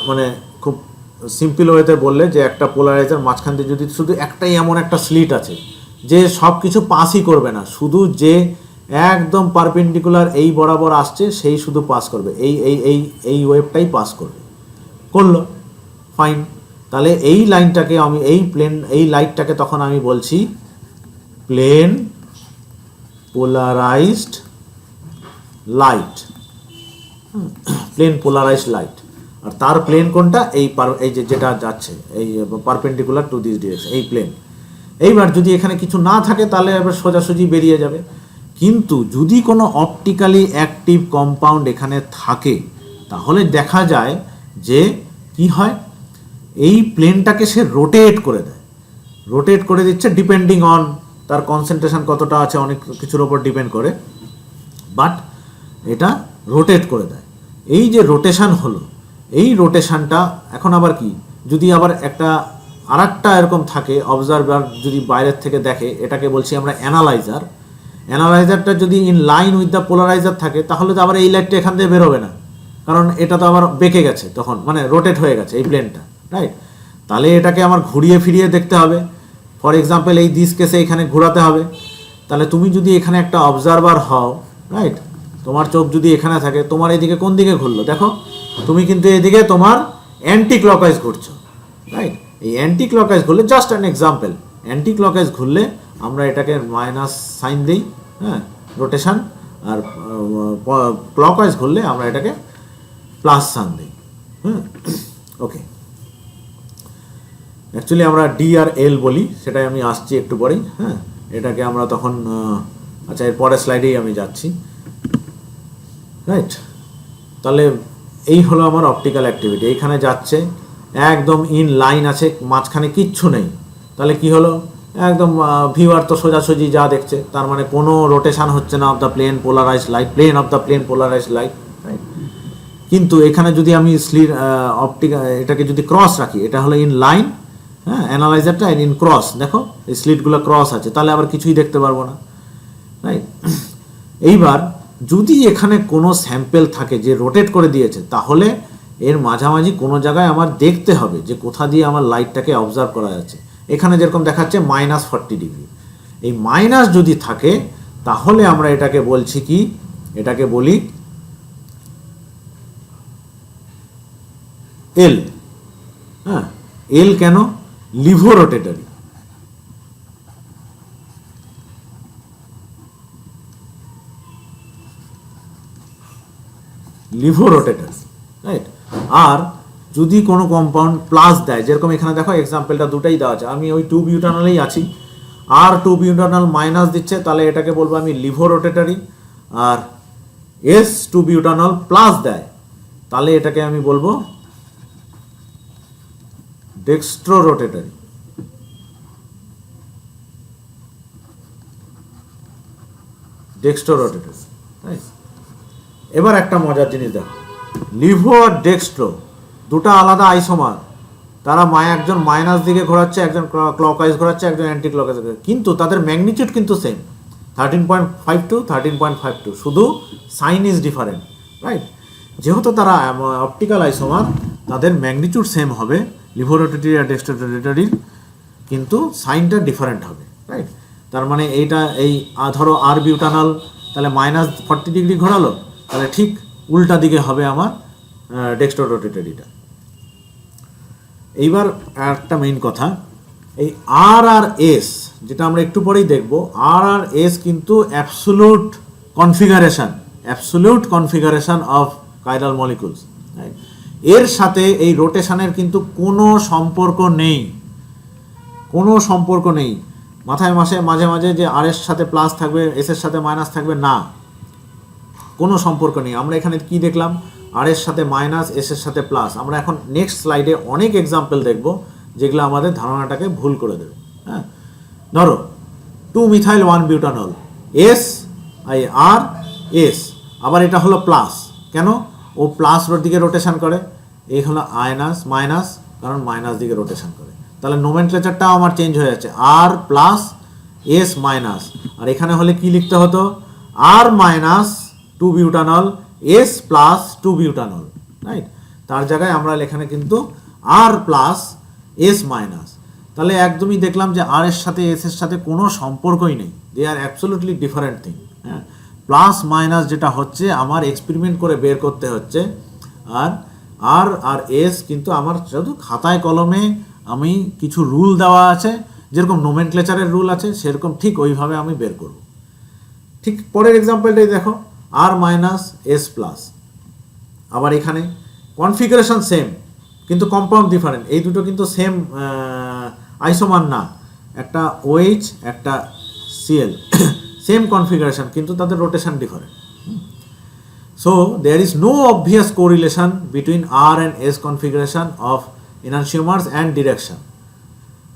মানে খুব সিম্পল ওয়েতে বললে, যে একটা পোলারাইজার মাঝখান দিয়ে যদি শুধু একটাই এমন একটা স্লিট আছে যে সব কিছু পাসই করবে না, শুধু যে একদম পারপেন্ডিকুলার এই বরাবর আসছে সেই শুধু পাস করবে, এই ওয়েভটাই পাস করলো, ফাইন। তাহলে এই লাইনটাকে আমি এই লাইটটাকে তখন আমি বলছি প্লেন পোলারাইজড লাইট, আর তার প্লেন কোনটা, এই যেটা যাচ্ছে এই পারপেন্ডিকুলার টু দিস ডিরেকশন, এই প্লেন। এইবার যদি এখানে কিছু না থাকে তাহলে এবার সোজাসুজি বেরিয়ে যাবে। কিন্তু যদি কোনো অপটিক্যালি অ্যাক্টিভ কম্পাউন্ড এখানে থাকে, তাহলে দেখা যায় যে কি হয়, এই প্লেনটাকে সে রোটেট করে দিচ্ছে ডিপেন্ডিং অন তার কনসেন্ট্রেশন কতটা আছে অনেক কিছুর ওপর ডিপেন্ড করে, বাট এটা রোটেট করে দেয়। এই যে রোটেশন হলো, এই রোটেশনটা এখন আবার কি, যদি আবার একটা আরেকটা এরকম থাকে অবজারভার যদি বাইরের থেকে দেখে, এটাকে বলছি আমরা অ্যানালাইজার। অ্যানালাইজারটা যদি in line with the polariser থাকে, তাহলে তো আবার এই লাইটটা এখান দিয়ে বেরোবে না, কারণ এটা তো আবার বেঁকে গেছে, তখন মানে রোটেট হয়ে গেছে এই প্লেনটা, রাইট? তাহলে এটাকে আমার ঘুরিয়ে ফিরিয়ে দেখতে হবে। ফর এক্সাম্পল এই দিস কেসে এখানে ঘোরাতে হবে। তাহলে তুমি যদি এখানে একটা অবজারভার হও, রাইট, তোমার চোখ যদি এখানে থাকে, তোমার এদিকে কোন দিকে ঘুরলো দেখো, তুমি কিন্তু এদিকে তোমার অ্যান্টি ক্লকওয়াইজ ঘুরছো, রাইট? এই অ্যান্টি ক্লকওয়াইজ ঘুরলে, just an example, anti clockwise ঘুরলে আমরা এটাকে মাইনাস সাইন দিই, হ্যাঁ, রোটেশন, আর ক্লকওয়াইজ ঘুরলে আমরা এটাকে প্লাস সাইন দিই। হ্যাঁ, ওকে। অ্যাকচুয়ালি আমরা ডি আর এল বলি, সেটাই আমি আসছি একটু পরেই। হ্যাঁ, এটাকে আমরা তখন আচ্ছা এর পরের স্লাইডেই আমি যাচ্ছি, রাইট? তাহলে এই হলো আমার অপটিক্যাল অ্যাক্টিভিটি, এইখানে যাচ্ছে একদম ইন লাইন আছে, মাঝখানে কিচ্ছু নেই। তাহলে কি হলো, একদম ভিউয়ার তো সোজাসুজি যা দেখছে, তার মানে কোনো রোটেশন হচ্ছে না of the plane polarised light, plane of the plane polarised light, right? কিন্তু এখানে যদি আমি এটাকে যদি ক্রস রাখি, এটা হলো ইন লাইন, হ্যাঁ, অ্যানালাইজারটা ইন ক্রস, দেখো এই স্লিটগুলো ক্রস আছে, তাহলে আবার কিছুই দেখতে পারবো না, রাইট? এইবার যদি এখানে কোনো স্যাম্পেল থাকে যে রোটেট করে দিয়েছে, তাহলে এর মাঝামাঝি কোনো জায়গায় আমার দেখতে হবে যে কোথা দিয়ে আমার লাইটটাকে অবজার্ভ করা যাচ্ছে। এখানে যেরকম দেখাচ্ছে -40°, এই মাইনাস যদি থাকে, তাহলে আমরা এটাকে বলছি কি, এটাকে বলি এল। হ্যাঁ, এল কেন? লিভোরোটেটরি। লিভোরোটেটরি, রাইট? আর যদি কোনো কম্পাউন্ড প্লাস দেয়, যেরকম এখানে দেখো এক্সাম্পলটা দুটাই দেওয়া আছে, আমি ওই 2-বিউটানলেই আছি, আর 2-বিউটানল মাইনাস দিচ্ছে, তাহলে এটাকে বলবো আমি লিভোরোটেটরি। আর S2-বিউটানল প্লাস দেয়, তাহলে এটাকে আমি বলবো ডেক্সট্রোরোটেটরি। ডেক্সট্রোরোটেটরি, রাইট? এবার একটা মজার জিনিস দেখো, লিভো আর ডেক্সট্রো দুটো আলাদা আইসোমার, তারা একজন মাইনাস দিকে ঘোরাচ্ছে, একজন ক্লকওয়াইজ ঘোরাচ্ছে, একজন অ্যান্টি ক্লকওয়াইজ, কিন্তু তাদের ম্যাগনিটিউড কিন্তু সেম, 13.52, 13.52, শুধু সাইন ইজ ডিফারেন্ট, রাইট? যেহেতু তারা অপটিক্যাল আইসোমার, তাদের ম্যাগনিটিউড সেম হবে লিভোরোটেটরি আর ডেক্সট্রোরোটেটরির, কিন্তু সাইনটা ডিফারেন্ট হবে, রাইট? তার মানে এইটা এই ধরো আর বিউটানল, তাহলে -40° ঘোরালো, তাহলে ঠিক উল্টা দিকে হবে আমার ডেক্সট্রোরোটেটরিটা। এইবার একটা মেইন কথা, এই আর আর এস, যেটা আমরা একটু পরেই দেখব, আর আর এস কিন্তু absolute configuration of chiral molecules, right? এর সাথে এই রোটেশনের কিন্তু কোনো সম্পর্ক নেই, মাথায় মাঝে মাঝে যে আর এর সাথে প্লাস থাকবে, এস এর সাথে মাইনাস থাকবে, না, কোনো সম্পর্ক নেই। আমরা এখানে কি দেখলাম, আর এর সাথে মাইনাস, এস এর সাথে প্লাস। আমরা এখন নেক্সট স্লাইডে অনেক এক্সাম্পল দেখব যেগুলো আমাদের ধারণাটাকে ভুল করে দেবে। হ্যাঁ, ধরো 2-মিথাইল-1-বিউটানল, এস আই আর এস, আবার এটা হলো প্লাস, কেন? ও প্লাস দিকে রোটেশন করে, এই হলো মাইনাস, কারণ মাইনাস দিকে রোটেশন করে। তাহলে নোমেনক্লেচারটাও আমার চেঞ্জ হয়ে যাচ্ছে, আর প্লাস এস মাইনাস, আর এখানে হলে কি লিখতে হতো, আর মাইনাস 2-বিউটানল, এস প্লাস 2-বিউটানল, রাইট? তার জায়গায় আমরা এখানে কিন্তু আর প্লাস এস মাইনাস। তাহলে একদমই দেখলাম যে আর এর সাথে এস এর সাথে কোনো সম্পর্কই নেই, দে আর অ্যাবসলিউটলি ডিফারেন্ট থিং। হ্যাঁ, প্লাস মাইনাস যেটা হচ্ছে আমার এক্সপেরিমেন্ট করে বের করতে হচ্ছে, আর আর এস কিন্তু আমার শুধু খাতায় কলমে আমি কিছু রুল দেওয়া আছে, যেরকম নোমেনক্লেচারের রুল আছে, সেরকম ঠিক ওইভাবে আমি বের করব। ঠিক পরের এক্সাম্পলটাই দেখো, আর মাইনাস এস প্লাস, আবার এখানে কনফিগারেশন সেম কিন্তু কম্পাউন্ড ডিফারেন্ট, এই দুটো কিন্তু সেম আইসোমার না, একটা OH একটা Cl, সেম কনফিগারেশন কিন্তু তাদের rotation different. So there is no obvious correlation between R and S configuration of enantiomers and direction.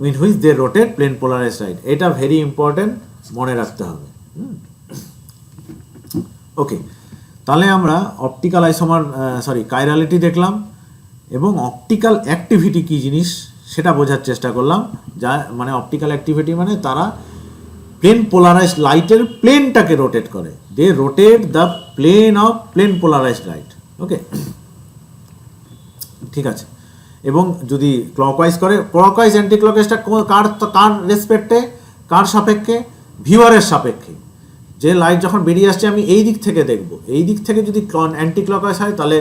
With which they rotate plane polarise right. এটা very important, মনে রাখতে হবে। ওকে, তাহলে আমরা অপটিক্যাল আইসোমার কাইরালিটি দেখলাম এবং অপটিক্যাল অ্যাক্টিভিটি কী জিনিস সেটা বোঝার চেষ্টা করলাম। যা মানে অপটিক্যাল অ্যাক্টিভিটি মানে তারা প্লেন পোলারাইজ লাইটের প্লেনটাকে রোটেট করে, they rotate the plane of plane polarised light. Okay, ঠিক আছে। এবং যদি ক্লকওয়াইজ করে, ক্লকওয়াইজ অ্যান্টি ক্লকওয়াইজটা কার কার রেসপেক্টে, কার সাপেক্ষে, ভিউয়ারের সাপেক্ষে। যে লাইট যখন বেরিয়ে আসছে আমি এই দিক থেকে দেখব, এই দিক থেকে যদি অ্যান্টি ক্লকওয়াইজ হয় তাহলে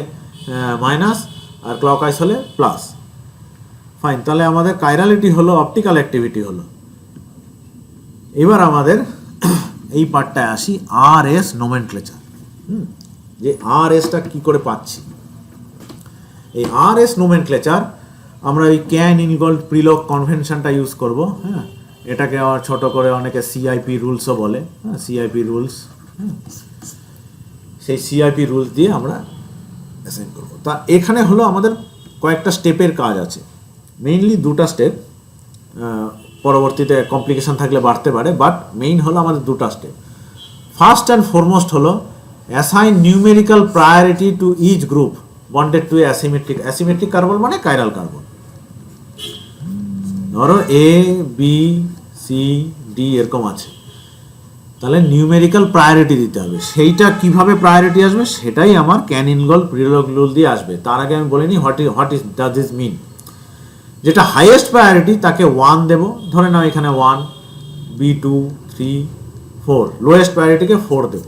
মাইনাস, আর ক্লকওয়াইজ হলে প্লাস। ফাইন, তাহলে আমাদের কাইরালিটি হলো, অপটিক্যাল অ্যাক্টিভিটি হলো। এবার আমাদের এই পার্টটায় আসি, আর এস নোমেনক্লেচার। যে আর এসটা কী করে পাচ্ছি। এই আর এস নোমেনক্লেচার আমরা এই ক্যান ইনভলভ প্রিলক কনভেনশনটা ইউজ করব। হ্যাঁ, এটাকে আবার ছোট করে অনেকে সিআইপি রুলসও বলে। হ্যাঁ, সিআইপি রুলস, সেই সিআইপি রুলস দিয়ে আমরা অ্যাসাইন করব। তা এখানে হলো আমাদের কয়েকটা স্টেপের কাজ আছে, মেইনলি দুটা স্টেপ। পরবর্তীতে কমপ্লিকেশন থাকলে বাড়তে পারে, বাট মেইন হলো আমাদের দুটা স্টেপ। ফার্স্ট অ্যান্ড ফরমোস্ট হলো assign numerical priority to each group bonded to asymmetric. Asymmetric carbon মানে কাইরাল কার্বন। ধরো এ বি সি ডি এরকম আছে, তাহলে নিউমেরিক্যাল প্রায়োরিটি দিতে হবে। সেইটা কিভাবে প্রায়োরিটি আসবে সেটাই আমার ক্যান ইনভলভ প্রিলক রুল দিয়ে আসবে। তার আগে আমি বলিনি what is does this mean. যেটা হাইয়েস্ট প্রায়োরিটি তাকে 1 দেব, ধরে নাও এখানে 1, B2, 3, 4, লোয়েস্ট প্রায়োরিটিকে 4 দেব।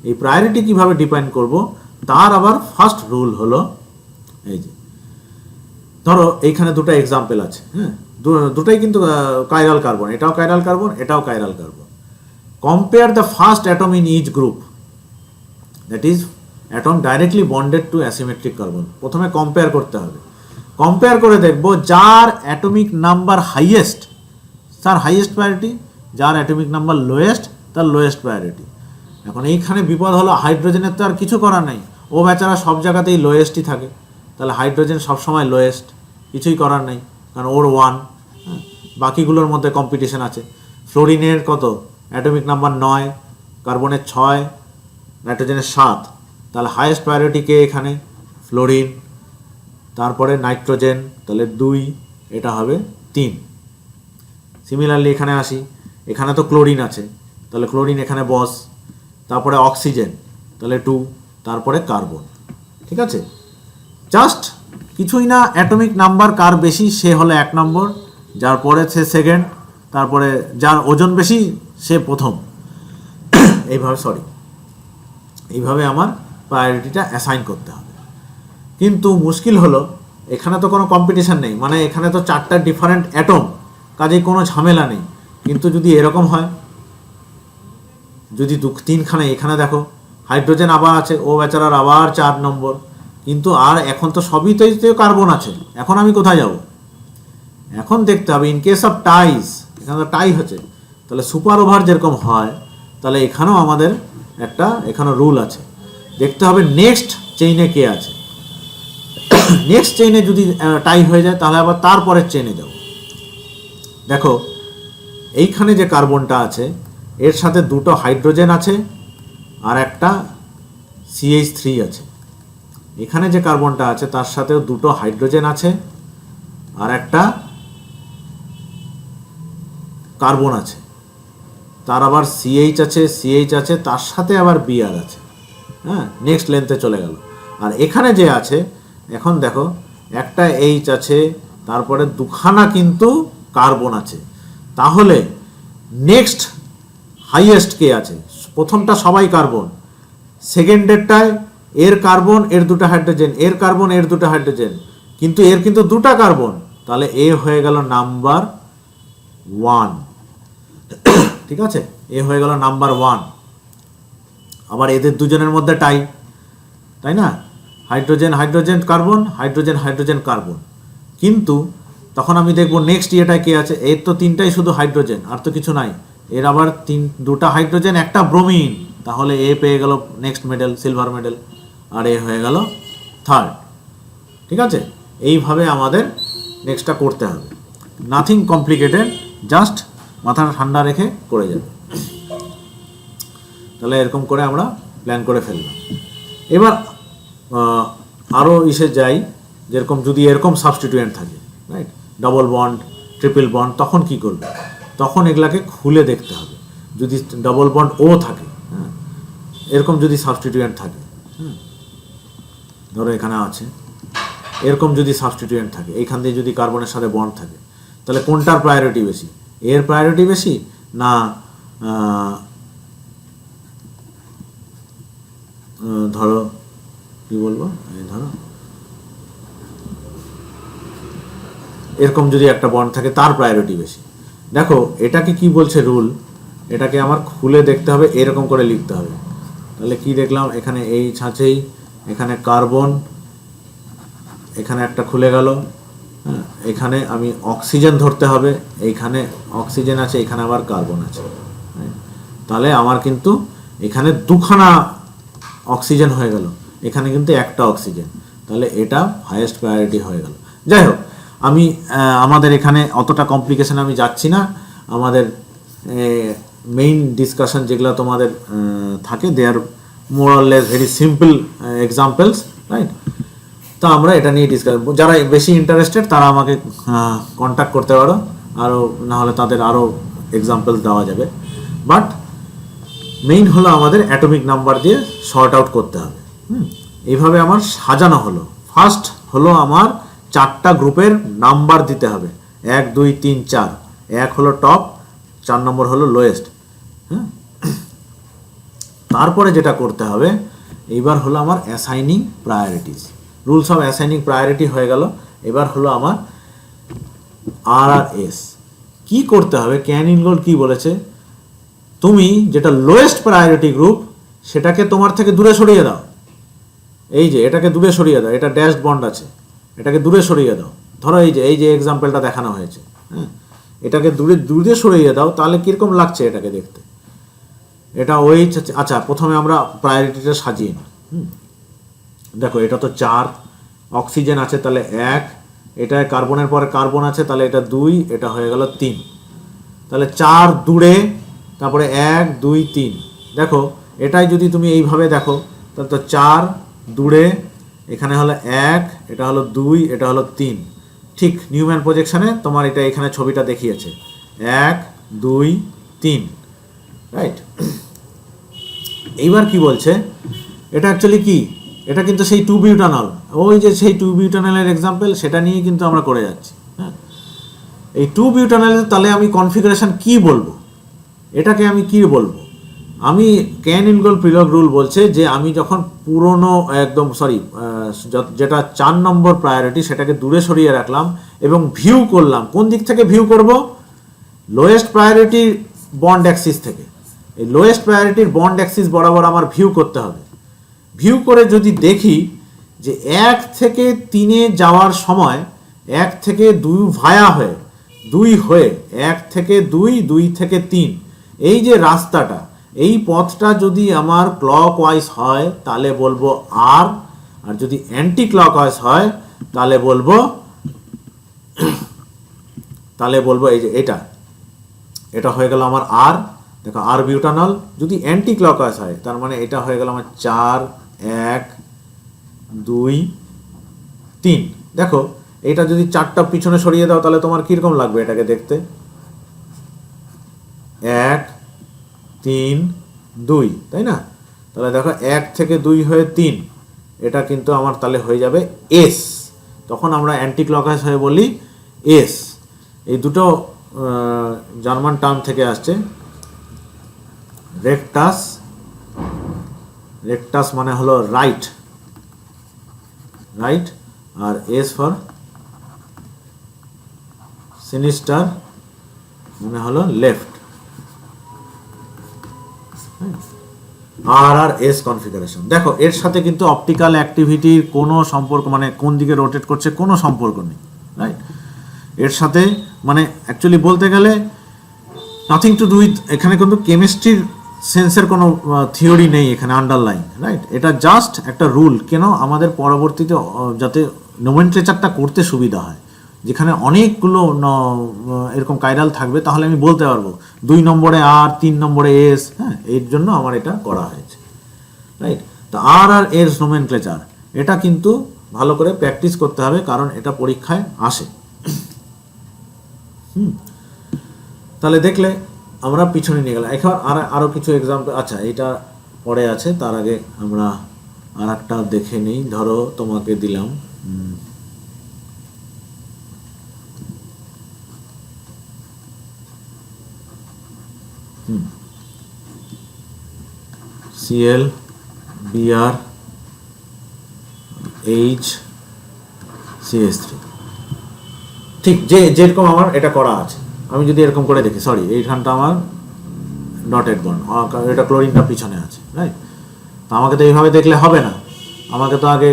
এই প্রায়োরিটি কিভাবে ডিফাইন করব তার আবার ফার্স্ট রুল হলো এই যে, ধরো এইখানে দুটো এক্সাম্পল আছে। হ্যাঁ, দুটাই কিন্তু কাইরাল কার্বন, এটাও কাইরাল কার্বন, এটাও chiral carbon. Compare the first atom in each group, that is atom directly bonded to asymmetric carbon. প্রথমে কম্পেয়ার করতে হবে, কম্পেয়ার করে দেখব যার অ্যাটমিক নাম্বার হাইয়েস্ট তার হাইয়েস্ট প্রায়োরিটি, যার অ্যাটমিক নাম্বার লোয়েস্ট তার লোয়েস্ট প্রায়োরিটি। এখন এইখানে বিপদ হলো হাইড্রোজেনের তো আর কিছু করার নেই, ও বেচারা সব জায়গাতেই লোয়েস্টই থাকে, তাহলে হাইড্রোজেন সবসময় লোয়েস্ট, কিছুই করার নেই, কারণ ওর 1। বাকিগুলোর মধ্যে কম্পিটিশন আছে। ফ্লোরিনের কত অ্যাটমিক নাম্বার 9, কার্বনের 6, নাইট্রোজেনের 7, তাহলে হাইয়েস্ট প্রায়োরিটি কে এখানে? ফ্লোরিন। তারপরে নাইট্রোজেন, তাহলে 2, এটা হবে 3। সিমিলারলি এখানে আসি, এখানে তো ক্লোরিন আছে, তাহলে ক্লোরিন এখানে বস। তারপরে অক্সিজেন, তাহলে 2, তারপরে কার্বন। ঠিক আছে, জাস্ট কিছুই না, অ্যাটমিক নাম্বার কার বেশি সে হলো 1 নম্বর, যার পরে সে সেকেন্ড, তারপরে যার ওজন বেশি সে প্রথম। এইভাবে আমার প্রায়োরিটিটা অ্যাসাইন করতে হবে। কিন্তু মুশকিল হলো এখানে তো কোনো কম্পিটিশান নেই, মানে এখানে তো 4টা ডিফারেন্ট অ্যাটম, কাজেই কোনো ঝামেলা নেই। কিন্তু যদি এরকম হয়, যদি 3খানে, এখানে দেখো হাইড্রোজেন আবার আছে, ও বেচারার আবার 4 নম্বর, কিন্তু আর এখন তো সবইতেই তো কার্বন আছে, এখন আমি কোথায় যাব? এখন দেখতে হবে ইন কেস অফ টাইস, এখানে তো টাই হচ্ছে, তাহলে সুপার ওভার যেরকম হয়, তাহলে এখানেও আমাদের একটা এখানে রুল আছে, দেখতে হবে নেক্সট চেইনে কে আছে। নেক্সট চেইনে যদি টাই হয়ে যায় তাহলে আবার তারপরের চেইনে যাব। দেখো এইখানে যে কার্বনটা আছে এর সাথে 2টো হাইড্রোজেন আছে আর একটা CH3 আছে। এখানে যে কার্বনটা আছে তার সাথেও 2টো হাইড্রোজেন আছে আর একটা কার্বন আছে, তার আবার CH আছে, তার সাথে আবার Br আছে। হ্যাঁ, নেক্সট লেন্থে চলে গেল। আর এখানে যে আছে, এখন দেখো একটা H আছে, তারপরে 2খানা কিন্তু কার্বন আছে, তাহলে নেক্সট হাইয়েস্ট কে আছে? প্রথমটা সবাই কার্বন, সেকেন্ডেরটায় এর কার্বন, এর 2টা হাইড্রোজেন, এর কার্বন, এর 2টা হাইড্রোজেন, কিন্তু এর কিন্তু 2টা কার্বন, তাহলে এ হয়ে গেল নাম্বার 1। ঠিক আছে, এ হয়ে গেল নাম্বার 1। আবার এদের দুজনের মধ্যে টাই, তাই না? Hydrogen hydrogen carbon, hydrogen hydrogen carbon, কিন্তু তখন আমি দেখব নেক্সট ইয়েটায় কে আছে। এর তো 3টাই শুধু হাইড্রোজেন, আর তো কিছু নাই। এর আবার 2টা হাইড্রোজেন, একটা ব্রোমিন, তাহলে এ পেয়ে গেল নেক্সট মেডেল, সিলভার মেডেল, আর এ হয়ে গেল 3rd। ঠিক আছে, এইভাবে আমাদের নেক্সটটা করতে হবে। নাথিং কমপ্লিকেটেড, জাস্ট মাথাটা ঠান্ডা রেখে করে যাবে। তাহলে এরকম করে আমরা প্ল্যান করে ফেললাম। এবার আরও ইসে যাই, যেরকম যদি এরকম সাবস্টিটিউয়েন্ট থাকে, right, double bond, triple bond, তখন কি করবে? তখন এগুলাকে খুলে দেখতে হবে। যদি ডাবল বন্ড ও থাকে, হ্যাঁ, এরকম যদি সাবস্টিটিউয়েন্ট থাকে, ধরো এখানে আছে, এরকম যদি সাবস্টিটিউয়েন্ট থাকে, এইখান দিয়ে যদি কার্বনের সাথে বন্ড থাকে, তাহলে কোনটার প্রায়োরিটি বেশি? এর প্রায়োরিটি বেশি না ধরো কি বলবো, ধরো এরকম যদি একটা বন্ড থাকে তার প্রায়োরিটি বেশি? দেখো এটাকে কি বলছে রুল, এটাকে আমার খুলে দেখতে হবে, এরকম করে লিখতে হবে। তাহলে কি দেখলাম, এখানে এই ছাঁচেই এখানে কার্বন, এখানে একটা খুলে গেল, হ্যাঁ, এখানে আমি অক্সিজেন ধরতে হবে, এইখানে অক্সিজেন আছে, এখানে আবার কার্বন আছে, তাহলে আমার কিন্তু এখানে দুখানা অক্সিজেন হয়ে গেল, এখানে কিন্তু একটা অক্সিজেন, তাহলে এটা হাইয়েস্ট প্রায়োরিটি হয়ে গেল। যাই হোক, আমি আমাদের এখানে অতটা কমপ্লিকেশন আমি যাচ্ছি না। আমাদের মেইন ডিসকাশন যেগুলো তোমাদের থাকে, they are more or less very simple examples, right. তো আমরা এটা নিয়ে ডিসকাস, যারা বেশি ইন্টারেস্টেড তারা আমাকে কন্ট্যাক্ট করতে পারো, আরও না হলে তাদের আরও এক্সাম্পল দেওয়া যাবে। বাট মেইন হলো আমাদের অ্যাটমিক নাম্বার দিয়ে শর্ট আউট করতে হবে। এইভাবে আমার সাজানো হলো। ফার্স্ট হলো আমার 4টা গ্রুপের নাম্বার দিতে হবে, 1 2 3 4। 1 হলো টপ, 4 নম্বর হলো লোয়েস্ট। হ্যাঁ, তারপরে যেটা করতে হবে এইবার হলো আমার assigning priorities. Rules of assigning priority হয়ে গেল। এবার হলো আমার আর আর এস। কি করতে হবে, ক্যান ইনগোল কি বলেছে, তুমি যেটা লোয়েস্ট প্রায়োরিটি গ্রুপ সেটাকে তোমার থেকে দূরে সরিয়ে দাও। এই যে এটাকে দূরে সরিয়ে দাও, এটা ড্যাশড বন্ড আছে, এটাকে দূরে সরিয়ে দাও। ধরো এই যে এক্সাম্পলটা দেখানো হয়েছে, হ্যাঁ, এটাকে দূরে সরিয়ে দাও। তাহলে কীরকম লাগছে এটাকে দেখতে? এটা ওই, আচ্ছা প্রথমে আমরা প্রায়োরিটিটা সাজিয়ে নিই। দেখো এটা তো 4, অক্সিজেন আছে তাহলে 1, এটা কার্বনের পরে কার্বন আছে তাহলে এটা 2, এটা হয়ে গেল 3। তাহলে 4 দূরে, তারপরে 1 2 3। দেখো এটাই যদি তুমি এইভাবে দেখো তাহলে তো 4 দূরে, এখানে হলো 1, এটা হলো 2, এটা হলো 3। ঠিক নিউম্যান প্রজেকশনে তোমার এটা এখানে ছবিটা দেখিয়েছে 1 2 3, রাইট। এইবার কি বলছে, এটা অ্যাকচুয়ালি কি, এটা কিন্তু সেই 2 বিউটানল, ওই যে সেই 2 বিউটানলের এক্সাম্পল, সেটা নিয়ে কিন্তু আমরা করে যাচ্ছি। হ্যাঁ, এই 2 বিউটানলের তাহলে আমি কনফিগারেশন কি বলবো, এটাকে আমি কি বলবো? আমি ক্যান ইনগোল প্রিলগ রুল বলছে যে আমি যখন পুরনো একদম যেটা 4 নম্বর প্রায়োরিটি সেটাকে দূরে সরিয়ে রাখলাম এবং ভিউ করলাম, কোন দিক থেকে ভিউ করব? লোয়েস্ট প্রায়োরিটি বন্ড অ্যাক্সিস থেকে। এই লোয়েস্ট প্রায়োরিটির বন্ড অ্যাক্সিস বরাবর আমার ভিউ করতে হবে। ভিউ করে যদি দেখি যে 1 থেকে 3-এ যাওয়ার সময় 1 থেকে 2 ভায়া হয়ে 2 হয়ে 1 থেকে 2 2 থেকে 3, এই যে রাস্তাটা, এই পথটা যদি আমার ক্লক ওয়াইজ হয় তাহলে বলবো আর, আর যদি অ্যান্টি ক্লক ওয়াইজ হয় তাহলে বলবো এই যে এটা হয়ে গেল আমার আর। দেখো আর বিউটানল যদি অ্যান্টি ক্লক ওয়াইজ হয় তার মানে এটা হয়ে গেল আমার 4 1 2 3। দেখো এটা যদি 4টা পিছনে সরিয়ে দাও তাহলে তোমার কিরকম লাগবে এটাকে দেখতে? 1 3 2, তাই না? তাহলে দেখো 1 থেকে 2 হয়ে 3, এটা কিন্তু আমার তাহলে হয়ে যাবে এস। তখন আমরা অ্যান্টি ক্লকওয়াইজ হয়ে বলি এস। এই দুটো জার্মান টার্ম থেকে আসছে। রেক্টাস মানে হলো রাইট, আর এস ফর সিনিস্টার মানে হলো লেফট। আর আর এস কনফিগারেশন। দেখো এর সাথে কিন্তু অপটিক্যাল অ্যাক্টিভিটির কোনো সম্পর্ক, মানে কোন দিকে রোটেট করছে কোনো সম্পর্ক নেই, রাইট। এর সাথে মানে অ্যাকচুয়ালি বলতে গেলে নাথিং টু ডু উইথ, এখানে কিন্তু কেমিস্ট্রির সেন্সের কোনো থিওরি নেই এখানে আন্ডারলাইন, রাইট। এটা জাস্ট একটা রুল, কেন আমাদের পরবর্তীতে যাতে নোমেনক্লেচারটা করতে সুবিধা হয়। যেখানে অনেকগুলো এরকম কাইরাল থাকবে, তাহলে আমি বলতে পারবো 2 নম্বরে আর, 3 নম্বরে এস। হ্যাঁ, এর জন্য আমার এটা করা হয়েছে, রাইট? তো আর এস নোমেনক্লেচার, এটা কিন্তু ভালো করে প্র্যাকটিস করতে হবে, কারণ এটা পরীক্ষায় আসে। তাহলে দেখলে আমরা পিছনে নিয়ে গেলাম। এখন আরও কিছু এক্সাম্পল, আচ্ছা এটা পরে আছে, তার আগে আমরা আর একটা দেখে নিই। ধরো তোমাকে দিলাম Cl Br H CH3, ঠিক যেরকম আমার এটা করা আছে। আমি যদি এরকম করে দেখি, সরি এইখানটা আমার ডটেড বন্ড, এটা ক্লোরিনটা পিছনে আছে, রাইট? তো আমাকে তো এইভাবে দেখলে হবে না, আমাকে তো আগে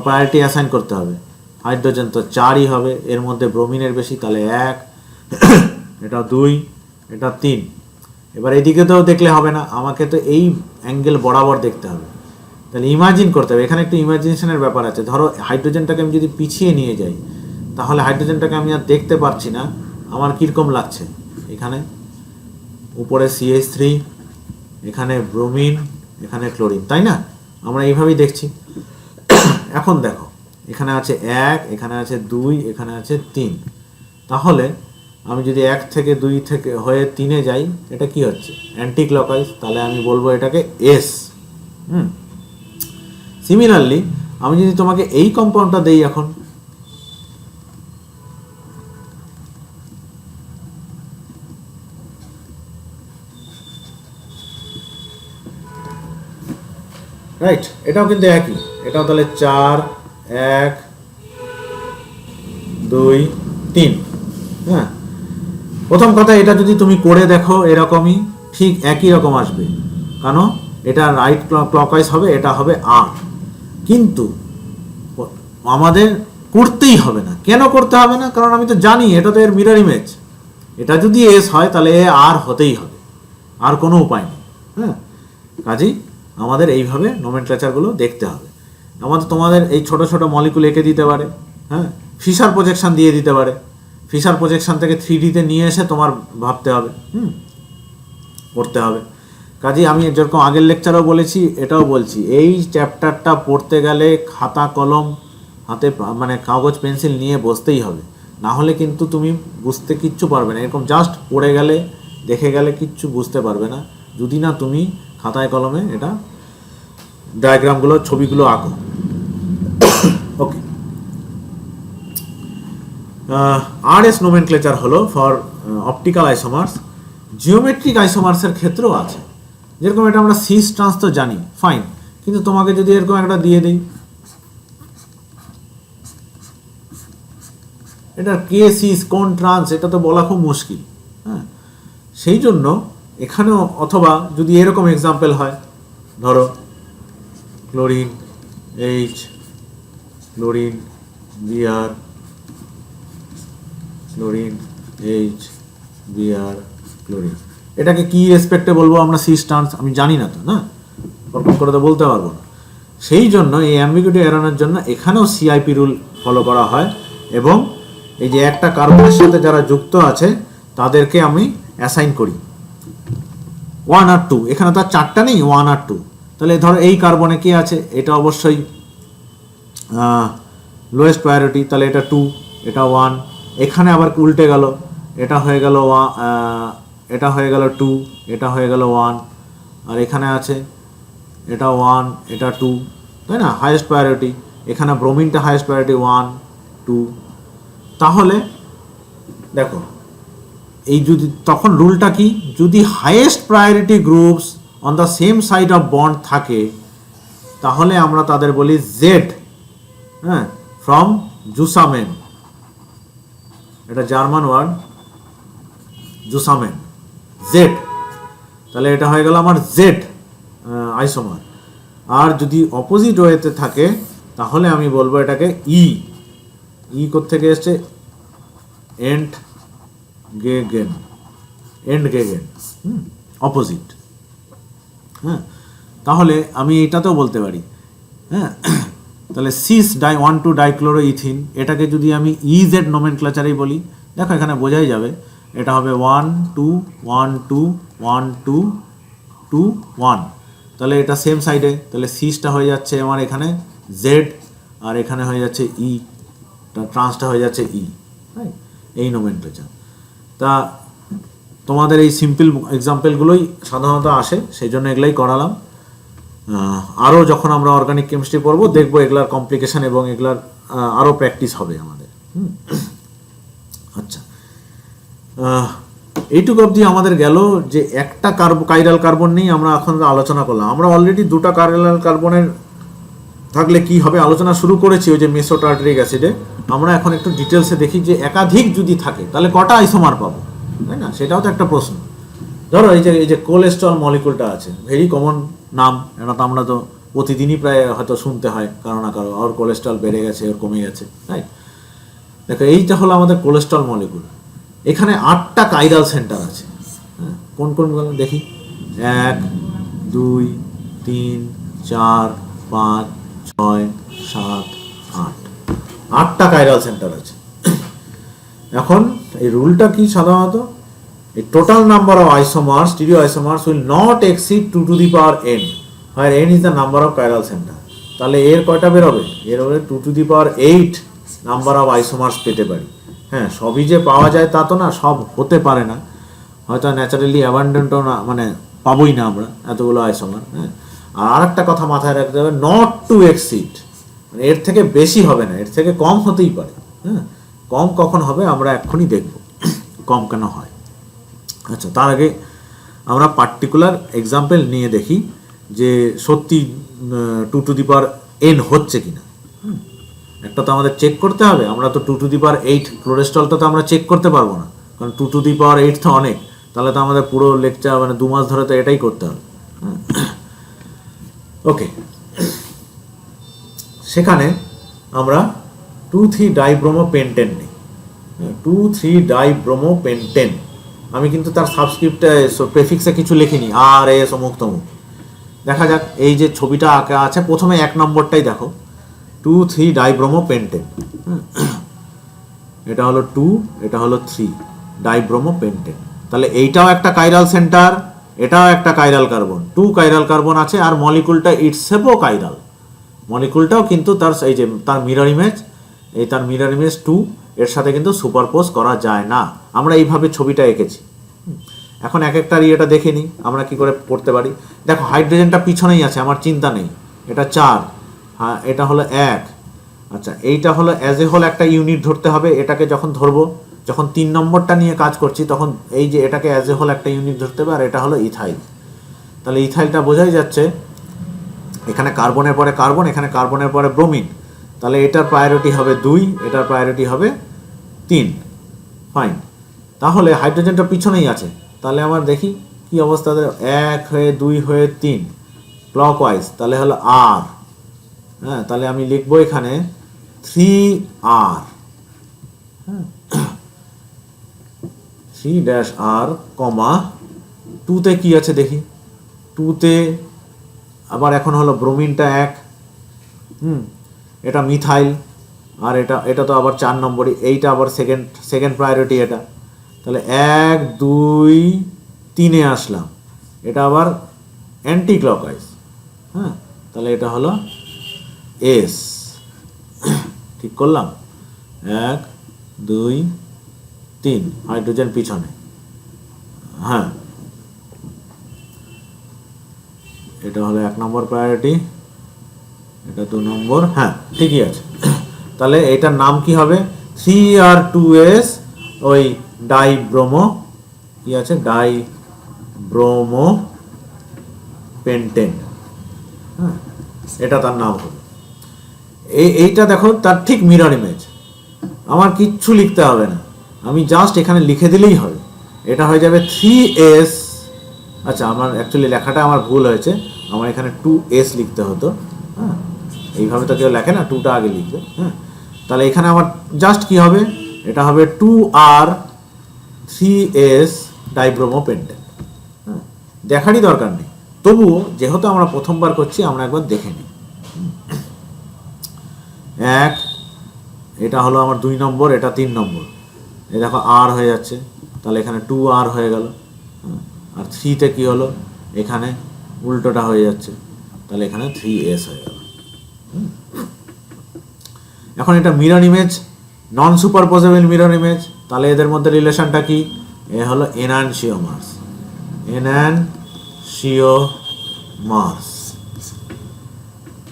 প্রায়োরিটি অ্যাসাইন করতে হবে। হাইড্রোজেন তো 4ই হবে, এর মধ্যে ব্রোমিনের বেশি, তাহলে 1, এটা 2, এটা 3। এবার এদিকে তো দেখলে হবে না, আমাকে তো এই অ্যাঙ্গেল বরাবর দেখতে হবে। তাহলে ইমাজিন করতে হবে, এখানে একটু ইমাজিনেশনের ব্যাপার আছে। ধরো হাইড্রোজেনটাকে আমি যদি পিছিয়ে নিয়ে যাই, তাহলে হাইড্রোজেনটাকে আমি আর দেখতে পারছি না, আমার কীরকম লাগছে। এখানে উপরে CH3, এখানে ব্রোমিন, এখানে ক্লোরিন, তাই না? আমরা এইভাবেই দেখছি। এখন দেখো, এখানে আছে 1, এখানে আছে 2, এখানে আছে 3। তাহলে আমি যদি 1 থেকে 2 থেকে হয়ে 3-এ যাই, এটা কি হচ্ছে? অ্যান্টি ক্লকওয়াইজ, তাহলে আমি বলবো এটাকে এস। সিমিলারলি আমি যদি তোমাকে এই কম্পাউন্ডটা দেই এখন, রাইট, এটাও কিন্তু একই, এটাও তাহলে 4, 1, 2, 3। হ্যাঁ, প্রথম কথা, এটা যদি তুমি করে দেখো এরকমই ঠিক একই রকম আসবে, কেন এটা রাইট ক্লকওয়াইজ হবে, এটা হবে আর। কিন্তু আমাদের করতেই হবে না। কেন করতে হবে না? কারণ আমি তো জানি এটা তো এর মিরর ইমেজ। এটা যদি এস হয় তাহলে এ আর হতেই হবে, আর কোনো উপায় নেই। হ্যাঁ, কাজেই আমাদের এইভাবে নোমেনক্লেচারগুলো দেখতে হবে। আমাদের তোমাদের এই ছোট ছোট মলিকুল এঁকে দিতে পারে, হ্যাঁ, ফিশার প্রজেকশন দিয়ে দিতে পারে। ফিশার প্রজেকশন থেকে 3D-তে নিয়ে এসে তোমার ভাবতে হবে, করতে হবে। কাজেই আমি যেরকম আগের লেকচারেও বলেছি, এটাও বলছি, এই চ্যাপ্টারটা পড়তে গেলে খাতা কলম হাতে, মানে কাগজ পেন্সিল নিয়ে বসতেই হবে, না হলে কিন্তু তুমি বুঝতে কিচ্ছু পারবে না। এরকম জাস্ট পড়ে গেলে, দেখে গেলে কিচ্ছু বুঝতে পারবে না, যদি না তুমি খাতায় কলমে এটা ডায়াগ্রামগুলো, ছবিগুলো আঁকো। ওকে, RS নোমেনক্লেচার হলো ফর অপটিক্যাল আইসোমার্স। জিওমেট্রিক আইসোমার্সের ক্ষেত্রেও আছে, যেরকম এটা আমরা সিস ট্রান্স তো জানি, ফাইন। কিন্তু তোমাকে যদি এরকম একটা দিয়ে দিই, এটা কে সিস কোন ট্রান্স, এটা তো বলা খুব মুশকিল। হ্যাঁ, সেই জন্য এখানেও, অথবা যদি এরকম এক্সাম্পল হয়, ধরো chlorine H, chlorine Br, chlorine H, Br, chlorine, এটাকে কি রেসপেক্টে বলবো আমরা? সিস ট্রান্স আমি জানি না তো, না কল্পনা করে তো বলতে পারবো না। সেই জন্য এই অ্যাম্বিগুইটি এড়ানোর জন্য এখানেও CIP রুল ফলো করা হয়, এবং এই যে একটা কার্বনের সাথে যারা যুক্ত আছে তাদেরকে আমি অ্যাসাইন করি 1 আর 2। এখানে তো আর 4টা নেই, 1 আর 2। তাহলে ধরো এই কার্বনে কি আছে, এটা অবশ্যই লোয়েস্ট প্রায়োরিটি, তাহলে এটা 2, এটা 1। এখানে আবার উল্টে গেল, এটা হয়ে গেল 1, এটা হয়ে গেল 2, এটা হয়ে গেল 1। আর এখানে আছে এটা 1, এটা 2, তাই না? Highest priority. এখানে ব্রোমিনটা হাইয়েস্ট প্রায়োরিটি 1, 2। তাহলে দেখো, এই যদি তখন রুলটা কি, যদি highest priority groups on the same side of bond থাকে, তাহলে আমরা তাদের বলি জেড। হ্যাঁ, ফ্রম জুসামেন, এটা জার্মান ওয়ার্ড, জুসামেন, জেড। তাহলে এটা হয়ে গেল আমার জেড আইসোমার। আর যদি অপোজিট ওয়েতে থাকে, তাহলে আমি বলবো এটাকে ই। ই কোত্থেকে এসছে? Entgegen, opposite. হ্যাঁ, তাহলে আমি এটাতেও বলতে পারি, হ্যাঁ, তাহলে সিস ডাই 1,2 ডাইক্লোরোইথিন, এটাকে যদি আমি ইজেড নোমেনক্লেচারেই বলি, দেখো এখানে বোঝাই যাবে, এটা হবে 1 2 1 2 1 2 2 1, তাহলে এটা সেম সাইডে, তাহলে সিসটা হয়ে যাচ্ছে আমার এখানে জেড, আর এখানে হয়ে যাচ্ছে ই, ট্রান্সটা হয়ে যাচ্ছে ই, এই নোমেনক্লেচার। তা তোমাদের এই সিম্পল এক্সাম্পলগুলোই সাধারণত আসে, সেই জন্য এগুলোই করালাম। আরও যখন আমরা অর্গানিক কেমিস্ট্রি পড়বো দেখবো এগুলার কমপ্লিকেশন এবং এগুলার আরও প্র্যাকটিস হবে আমাদের। আচ্ছা, এইটুকু অবধি আমাদের গেল যে একটা কাইরাল কার্বন নিয়ে আমরা এখন আলোচনা করলাম। আমরা অলরেডি দুটো কাইরাল কার্বনের থাকলে কি হবে আলোচনা শুরু করেছি ওই যে মেসো টার্টারিক অ্যাসিডে। আমরা এখন একটু ডিটেলসে দেখি যে একাধিক যদি থাকে তাহলে কটা আইসোমার পাবো, তাই না? সেটাও তো একটা প্রশ্ন। ধরো এই যে কোলেস্ট্রল মলিকুলটা আছে, ভেরি কমন নাম, এটা তো আমরা তো প্রতিদিনই প্রায় হয়তো শুনতে হয় কারো না কারো, ওর কোলেস্ট্রল বেড়ে গেছে, ওর কমে গেছে, তাই। দেখো এইটা হলো আমাদের কোলেস্ট্রল মলিকুল। এখানে 8টা কাইরাল সেন্টার আছে। হ্যাঁ, কোন কোনগুলো দেখি? 1 2 3 4 5 6 7 8, 8টা কাইরাল সেন্টার আছে। এখন এই রুলটা কি সাধারণত, এই total number of isomers, stereoisomers will not exceed 2 to the power n, where n is the number of chiral center। তাহলে এর কয়টা বেরোবে? এর হবে 2 to the power 8 number of isomers পেতে পারি। হ্যাঁ, সবই যে পাওয়া যায় তা তো না, সব হতে পারে না, হয়তো ন্যাচারালি অ্যাবান্ডেন্টও না, মানে পাবোই না আমরা এতগুলো আইসোমার। হ্যাঁ, আর আরেকটা কথা মাথায় রাখতে হবে, নট টু এক্সিড, মানে এর থেকে বেশি হবে না, এর থেকে কম হতেই পারে। হ্যাঁ, কম কখন হবে আমরা এক্ষুনি দেখব কম কেন হয়। আচ্ছা, তার আগে আমরা পার্টিকুলার এক্সাম্পল নিয়ে দেখি যে সত্যি 2 টু দি পাওয়ার n হচ্ছে কিনা। একটা তো আমাদের চেক করতে হবে, আমরা তো 2 টু দি পাওয়ার 8 কোলেস্ট্রলটা তো আমরা চেক করতে পারবো না, কারণ 2 টু দি পাওয়ার 8 তো অনেক, তাহলে তো আমাদের পুরো লেকচার মানে 2 মাস ধরে তো এটাই করতে হবে। ওকে, সেখানে আমরা 2,3 ডাইব্রোমোপেন্টেন নিই। 2,3 ডাইব্রোমোপেন্টেন, আমি কিন্তু তার সাবস্ক্রিপ্টে প্রেফিক্সে কিছু লিখিনি, আর এস অমুক তমুক। দেখা যাক, এই যে ছবিটা আঁকা আছে প্রথমে 1 নম্বরটাই দেখো, 2,3 ডাইব্রোমোপেন্টেন। এটা হলো 2, এটা হলো 3 ডাইব্রোমোপেন্টেন। তাহলে এইটাও একটা কাইরাল সেন্টার, এটাও একটা কাইরাল কার্বন, 2 কাইরাল কার্বন আছে, আর মলিকুলটা ইটসেলফও কাইরাল। মলিকুলটাও কিন্তু তার এই যে তার মিরর ইমেজ, এই তার মিরর ইমেজ 2, এর সাথে কিন্তু সুপারপোজ করা যায় না। আমরা এইভাবে ছবিটা এঁকেছি। এখন এক একটার ইয়েটা দেখে নিই আমরা কি করে করতে পারি। দেখো, হাইড্রোজেনটা পিছনেই আছে, আমার চিন্তা নেই, এটা 4, হ্যাঁ এটা হলো 1। আচ্ছা, এইটা হলো অ্যাজ এ হোল একটা ইউনিট ধরতে হবে, এটাকে যখন ধরবো, যখন 3 নম্বরটা নিয়ে কাজ করছি তখন এই যে এটাকে অ্যাজ এ হোল একটা ইউনিট ধরতে হবে, আর এটা হলো ইথাইল। তাহলে ইথাইলটা বোঝাই যাচ্ছে এখানে কার্বনের পরে কার্বন, এখানে কার্বনের পরে ব্রোমিন, তাহলে এটার প্রায়োরিটি হবে 2, এটার প্রায়োরিটি হবে 3। ফাইন, তাহলে হাইড্রোজেনটা পিছনেই আছে, তাহলে আমার দেখি কি অবস্থা, 1 হয়ে 2 হয়ে 3 ক্লকওয়াইজ, তাহলে হলো আর। হ্যাঁ, তাহলে আমি লিখবো এখানে 3R, হ্যাঁ 3-R, কমা 2তে কি আছে দেখি, 2তে আবার এখন হলো ব্রোমিনটা 1, এটা মিথাইল, আর এটা তো আবার 4 নম্বরই, এইটা আবার সেকেন্ড প্রায়োরিটি এটা, তাহলে 1 2 3-এ আসলাম, এটা আবার অ্যান্টি ক্লকওয়াইজ। হ্যাঁ, তাহলে এটা হলো এস, ঠিক করলাম, 1 2 3, হাইড্রোজেন পিছনে। হ্যাঁ, এটা হলো 1 নম্বর প্রায়োরিটি, এটা 2 নম্বর। হ্যাঁ, ঠিকই আছে। তাহলে এটার নাম কি হবে? 3R2S, ওই ডাইব্রোমো কি আছে, ডাইব্রোমোপেন্টেন। হ্যাঁ, এটা তার নাম হবে। এইটা দেখো তার ঠিক মিরর ইমেজ, আমার কিচ্ছু লিখতে হবে না, আমি জাস্ট এখানে লিখে দিলেই হবে, এটা হয়ে যাবে 3S। আচ্ছা, আমার অ্যাকচুয়ালি লেখাটা আমার ভুল হয়েছে, আমার এখানে 2S লিখতে হতো। হ্যাঁ, এইভাবে তো কেউ লেখে না, 2টা আগে লিখবে। হ্যাঁ, তাহলে এখানে আমার জাস্ট কি হবে, এটা হবে 2R3S ডাইব্রোমোপেন্টেন। হ্যাঁ, দেখারই দরকার নেই, তবুও যেহেতু আমরা প্রথমবার করছি আমরা একবার দেখে নিই। এক, এটা হলো আমার 2 নম্বর, এটা 3 নম্বর, এই দেখো আর হয়ে যাচ্ছে, তাহলে এখানে 2r হয়ে গেল। আর 3তে কি হলো, এখানে উল্টোটা হয়ে যাচ্ছে, তাহলে এখানে 3s হয়ে গেল। এখন এটা মিরর ইমেজ, নন সুপারপোজেবল মিরর ইমেজ, তাহলে এদের মধ্যে রিলেশনটা কি, এ হলো এনানসিওমার্স, এনানসিওমার্স।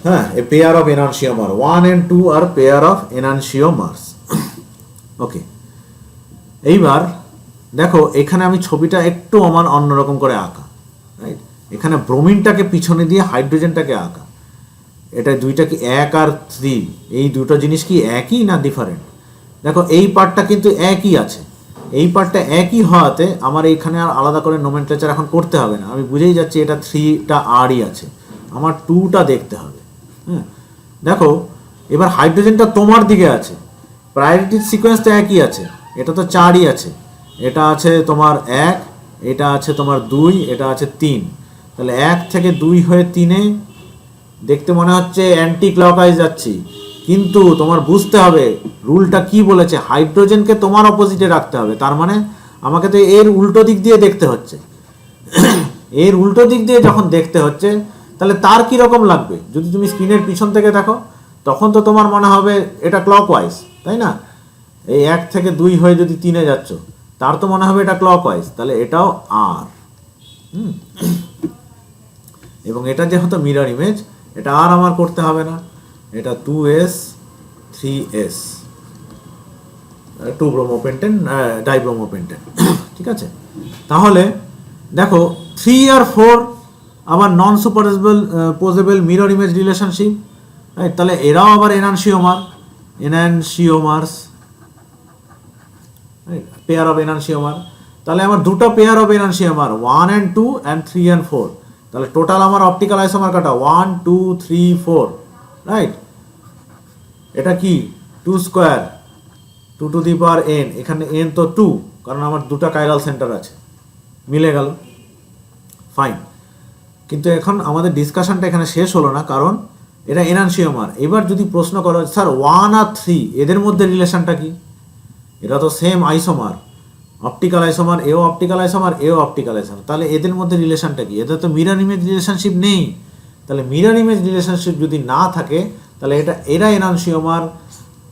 হ্যাঁ, a pair of enantiomer, 1 and 2 আর পেয়ার অফ এনানসিওমার্স। ওকে, এইবার দেখো এখানে আমি ছবিটা একটু আমার অন্যরকম করে আঁকা, রাইট? এখানে ব্রোমিনটাকে পিছনে দিয়ে হাইড্রোজেনটাকে আঁকা। এটা দুইটা কি 1 আর 3, এই দুটো জিনিস কি একই না ডিফারেন্ট? দেখো এই পার্টটা কিন্তু একই আছে, এই পার্টটা একই হওয়াতে আমার এইখানে আর আলাদা করে নোমেনক্লেচার এখন করতে হবে না, আমি বুঝেই যাচ্ছি এটা 3টা আরই আছে, আমার 2টা দেখতে হবে। হ্যাঁ, দেখো এবার হাইড্রোজেনটা তোমার দিকে আছে, প্রায়োরিটি সিকোয়েন্স তো একই আছে, এটা তো 4ই আছে, এটা আছে তোমার 1, এটা আছে তোমার 2, এটা আছে 3, তাহলে 1 থেকে 2 হয়ে 3-এ দেখতে মনে হচ্ছে অ্যান্টি ক্লকওয়াইজ যাচ্ছি, কিন্তু তোমার বুঝতে হবে রুলটা কি বলেছে, হাইড্রোজেনকে তোমার অপোজিটে রাখতে হবে, তার মানে আমাকে তো এর উল্টো দিক দিয়ে দেখতে হচ্ছে। এর উল্টো দিক দিয়ে যখন দেখতে হচ্ছে, তাহলে তার কি রকম লাগবে? যদি তুমি স্ক্রিনের পিছন থেকে দেখো তখন তো তোমার মনে হবে এটা ক্লকওয়াইজ, তাই না? এই 1 থেকে 2 হয়ে যদি 3-এ যাচ্ছ, তার তো মনে হবে এটা ক্লকওয়াইজ, তাহলে এটাও আর। এবং এটা যেহেতু মিরর ইমেজ, এটা আর আমার করতে হবে না, এটা 2s 3s, 2 ব্রোমোপেন্টেন ডাইব্রোমোপেন্টেন। ঠিক আছে, তাহলে দেখো 3 আর 4 আবার non superposable posable mirror image relationship, right? তাহলে এরাও আবার enantiomer, enantiomers, right? Pair of enantiomer, তাহলে আমার দুটো pair of enantiomer 1 and 2 and 3 and 4, তাহলে টোটাল আমার অপটিক্যাল আইসোমার কাটা 1 2 3 4, রাইট? এটা কি 2 square, 2 to the power n, এখানে n তো 2, কারণ আমার দুটো কাইরাল সেন্টার আছে, মিলে গেল, ফাইন। কিন্তু এখন আমাদের ডিসকাশনটা এখানে শেষ হলো না, কারণ এটা এনানসিওমার। এবার যদি প্রশ্ন করো স্যার 1 আর 3 এদের মধ্যে রিলেশনটা কি, এটা তো সেম আইসোমার, অপটিক্যাল আইসোমার, এও অপটিক্যাল আইসোমার, এও অপটিক্যাল আইসোমার, তাহলে এদের মধ্যে রিলেশনটা কি? এদের তো মিরর ইমেজ রিলেশনশিপ নেই, তাহলে মিরর ইমেজ রিলেশনশিপ যদি না থাকে, তাহলে এরা এনানসিওমার,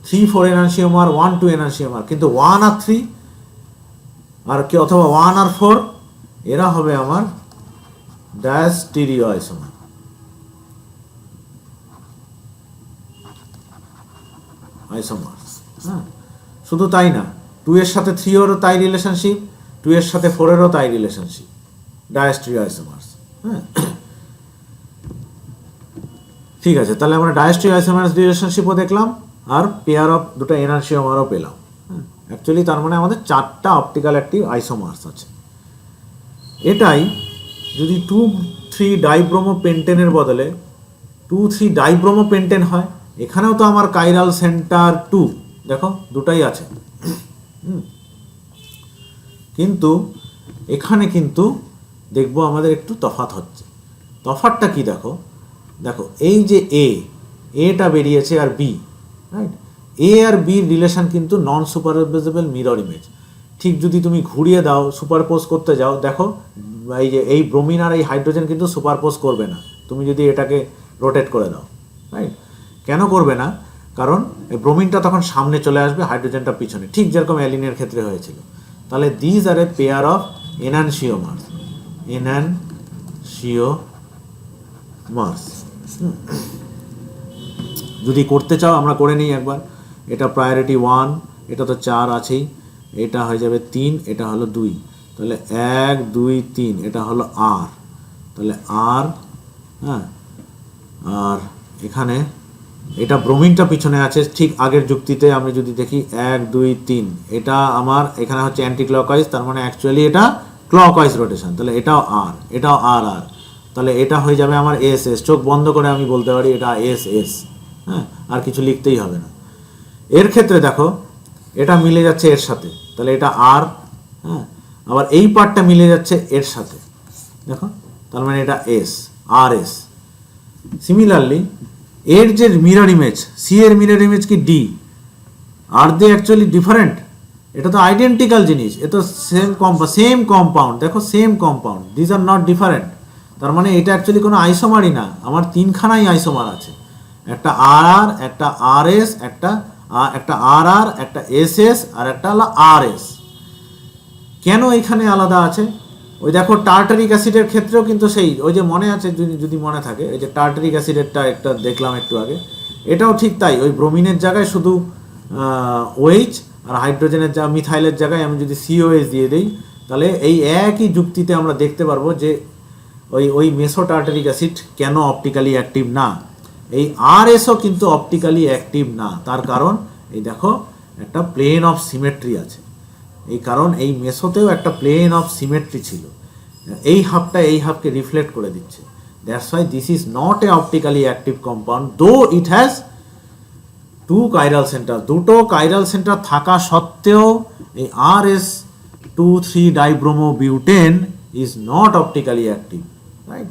3 4 এনানসিওমার, 1 2 এনানসিওমার, কিন্তু 1 আর 3 আর কি, অথবা 1 আর 4 এরা হবে আমার ডায়াস্টেরিও আইসোমার। হ্যাঁ, শুধু তাই না, 2 এর সাথে 3 এরও তাই রিলেশনশিপ, 2 এর সাথে 4 এরও তাই রিলেশনশিপ, ডায়াস্টেরিও আইসোমার্স। হ্যাঁ, ঠিক আছে, তাহলে আমরা ডায়াস্টেরিও আইসোমার্স রিলেশনশিপও দেখলাম, আর পেয়ার অফ দুটো এনানসিওমারও পেলাম। হ্যাঁ, অ্যাকচুয়ালি তার মানে আমাদের 4টা অপটিক্যাল অ্যাক্টিভ আইসোমার্স আছে। এটাই যদি 2 3 ডাইব্রোমোপেন্টেনের বদলে 2 3 ডাইব্রোমোপেন্টেন হয়, এখানেও তো আমার কাইরাল সেন্টার 2, দেখো দুটাই আছে, কিন্তু এখানে কিন্তু দেখবো আমাদের একটু তফাৎ হচ্ছে। তফাৎটা কি দেখো, দেখো এই যে এটা বেরিয়েছে আর বি, রাইট? এ আর বির রিলেশন কিন্তু নন সুপারপোজেবল মিরর ইমেজ। ঠিক যদি তুমি ঘুরিয়ে দাও, সুপারপোজ করতে যাও, দেখো এই যে এই ব্রোমিন আর এই হাইড্রোজেন কিন্তু সুপারপোজ করবে না তুমি যদি এটাকে রোটেট করে দাও, রাইট? কেন করবে না? কারণ এই ব্রোমিনটা তখন সামনে চলে আসবে, হাইড্রোজেনটা পিছনে, ঠিক যেরকম অ্যালিনের ক্ষেত্রে হয়েছিল। তাহলে these are a pair of enantiomers, enantiomers. যদি করতে চাও আমরা করে নিই একবার, এটা প্রায়োরিটি 1, এটা তো 4 আছেই, এটা হয়ে যাবে 3, এটা হলো 2, তাহলে 1 2 3, এটা হলো আর, তাহলে আর, হ্যাঁ, আর এখানে এটা ব্রোমিনটা পিছনে আছে, ঠিক আগের যুক্তিতে আমি যদি দেখি 1 2 3, এটা আমার এখানে হচ্ছে অ্যান্টি ক্লকওয়াইজ, তার মানে অ্যাকচুয়ালি এটা ক্লকওয়াইজ রোটেশন, তাহলে এটাও আর, এটাও আর আর, তাহলে এটা হয়ে যাবে আমার এস এস, চোখ বন্ধ করে আমি বলতে পারি এটা এস এস। হ্যাঁ, আর কিছু লিখতেই হবে না। এর ক্ষেত্রে দেখো এটা মিলে যাচ্ছে এর সাথে, তাহলে এটা আর, হ্যাঁ, আবার এই পার্টটা মিলে যাচ্ছে এর সাথে, দেখো, তার মানে এটা এস, আর এস। সিমিলারলি এর যে মিরর ইমেজ, সি এর মিরর ইমেজ কি D, are they actually different? এটা তো আইডেন্টিক্যাল জিনিস, এ তো সেম কম্পাউন্ড, দেখো same compound, these are not different. তার মানে এটা অ্যাকচুয়ালি কোনো আইসোমারই না, আমার তিনখানাই আইসোমার আছে, একটা আর আর, একটা আর এস, একটা আর আর, একটা এস এস, আর একটা হলো আর এস। কেন এখানে আলাদা আছে? ওই দেখো টার্টারিক অ্যাসিডের ক্ষেত্রেও কিন্তু সেই, ওই যে মনে আছে, যদি মনে থাকে, ওই যে টার্টারিক অ্যাসিডেরটা একটা দেখলাম একটু আগে, এটাও ঠিক তাই, ওই ব্রোমিনের জায়গায় শুধু ওএইচ, আর হাইড্রোজেনের মিথাইলের জায়গায় আমি যদি সিওএইচ দিয়ে দিই, তাহলে এই একই যুক্তিতে আমরা দেখতে পারবো যে ওই মেসো টার্টারিক অ্যাসিড কেন অপটিক্যালি অ্যাক্টিভ না। এই আর এসও কিন্তু অপটিক্যালি অ্যাক্টিভ না, তার কারণ এই দেখো একটা প্লেন অফ সিমেট্রি আছে, এই কারণ এই মেসোতেও একটা প্লেন অফ সিমেট্রি ছিল, এই হাফটা এই হাফকে রিফ্লেক্ট করে দিচ্ছে। That's why this is not a optically active compound, though it has two chiral center, দুটো কাইরাল সেন্টার থাকা সত্ত্বেও এই R S 2,3 dibromo butane is not optically active, right?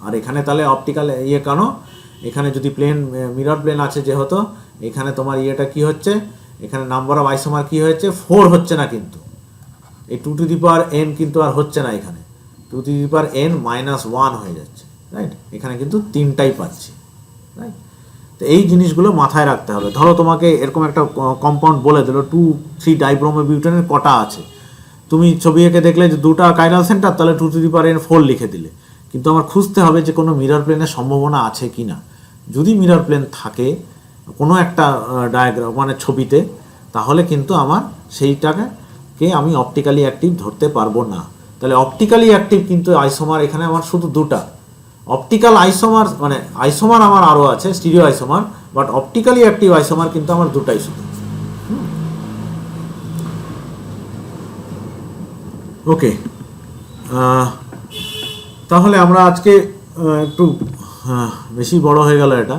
আর এখানে তাহলে অপটিক্যাল কেন? এখানে যদি প্লেন মিরর প্লেন আছে যেহেতু, এখানে তোমার কি হচ্ছে, এখানে নাম্বার অফ আইসোমার কি হচ্ছে, 4 হচ্ছে না, কিন্তু এই 2n কিন্তু আর হচ্ছে না, এখানে 2n -1 হয়ে যাচ্ছে, রাইট? এখানে কিন্তু 3টাই পাচ্ছি, রাইট? তো এই জিনিসগুলো মাথায় রাখতে হবে। ধরো তোমাকে এরকম একটা কম্পাউন্ড বলে দিল 2,3 ডাইব্রোমো বিউটেনের কটা আছে, তুমি ছবি এঁকে দেখলে যে 2টা কাইরাল সেন্টার, তাহলে 2n4 লিখে দিলে, কিন্তু আমার খুঁজতে হবে যে কোনো মিরর প্লেনের সম্ভাবনা আছে কি না। যদি মিরর প্লেন থাকে কোনো একটা ডায়াগ্রাম মানে ছবিতে, তাহলে কিন্তু আমার সেইটাকে আমি অপটিক্যালি অ্যাক্টিভ ধরতে পারবো না। তাহলে অপটিক্যালি অ্যাক্টিভ কিন্তু আইসোমার এখানে আমার শুধু 2টা। অপটিক্যাল আইসোমার মানে আইসোমার আমার আরও আছে, stereo isomer, but optically active isomer কিন্তু আমার 2টাই শুধু। ওকে, তাহলে আমরা আজকে একটু বেশি বড় হয়ে গেল এটা,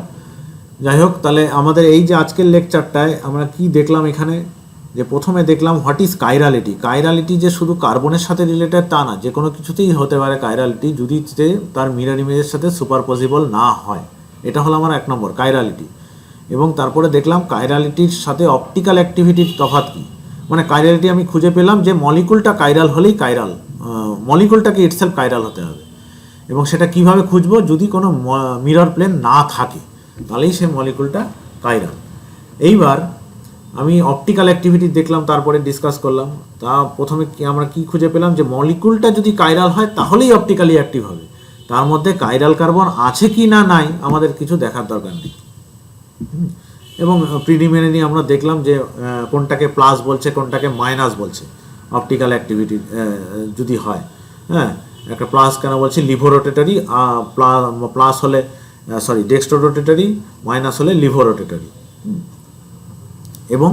যাই হোক। তাহলে আমাদের এই যে আজকের লেকচারটায় আমরা কি দেখলাম এখানে, যে প্রথমে দেখলাম হোয়াট ইজ কাইরালিটি। কাইরালিটি যে শুধু কার্বনের সাথে রিলেটেড তা না, যে কোনো কিছুতেই হতে পারে কাইরালিটি, যদি তার মিরর ইমেজের সাথে সুপারপজিবল না হয়। এটা হলো আমার 1 নম্বর কাইরালিটি। এবং তারপরে দেখলাম কাইরালিটির সাথে অপটিক্যাল অ্যাক্টিভিটির তফাৎ কী। মানে কাইরালিটি আমি খুঁজে পেলাম যে মলিকুলটা কাইরাল হলেই কাইরাল, মলিকুলটাকে ইটসেলফ কাইরাল হতে হবে। এবং সেটা কিভাবে খুঁজবো? যদি কোনো মিরর প্লেন না থাকে, তাহলেই সেই মলিকুলটা কাইরাল। এইবার আমি অপটিক্যাল অ্যাক্টিভিটি দেখলাম, তারপরে ডিসকাস করলাম। তা প্রথমে আমরা কি খুঁজে পেলাম, যে মলিকুলটা যদি কাইরাল হয় তাহলেই অপটিক্যালি অ্যাক্টিভ হবে, তার মধ্যে কাইরাল কার্বন আছে কি না নাই আমাদের কিছু দেখার দরকার নেই। এবং প্রিলিমিনারি আমরা দেখলাম যে কোনটাকে প্লাস বলছে, কোনটাকে মাইনাস বলছে অপটিক্যাল অ্যাক্টিভিটি যদি হয়। হ্যাঁ, একটা প্লাস কেন বলছি, লিভোরোটেটারি, প্লাস হলে ডেক্সট্রোরোটেটারি, মাইনাস হলে লিভোরোটেটারি। এবং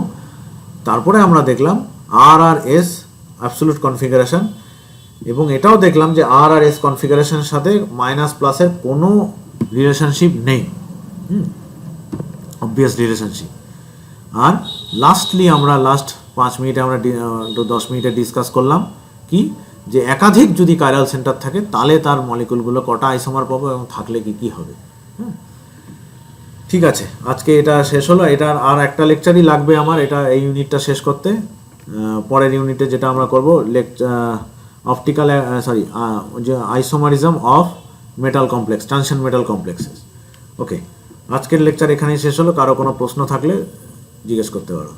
তারপরে আমরা দেখলাম আর আর এস অ্যাবসোলিউট কনফিগারেশন, এবং এটাও দেখলাম যে আর আর এস কনফিগারেশনের সাথে মাইনাস প্লাসের কোনো রিলেশনশিপ নেই, অবভিয়াস রিলেশনশিপ। আর লাস্টলি আমরা লাস্ট 5 মিনিটে আমরা 10 মিনিটে ডিসকাস করলাম কি, যে একাধিক যদি কাইরাল সেন্টার থাকে তাহলে তার মলিকুলগুলো কটা আইসোমার পাবো এবং থাকলে কি কি হবে। হ্যাঁ, ঠিক আছে, আজকে এটা শেষ হলো। এটার আর একটা লেকচারই লাগবে আমার এটা এই ইউনিটটা শেষ করতে। পরের ইউনিটে যেটা আমরা করবো অপটিক্যাল যে isomerism of metal complex, transition metal complexes. Okay, আজকের লেকচার এখানেই শেষ হলো। কারো কোনো প্রশ্ন থাকলে জিজ্ঞেস করতে পারো।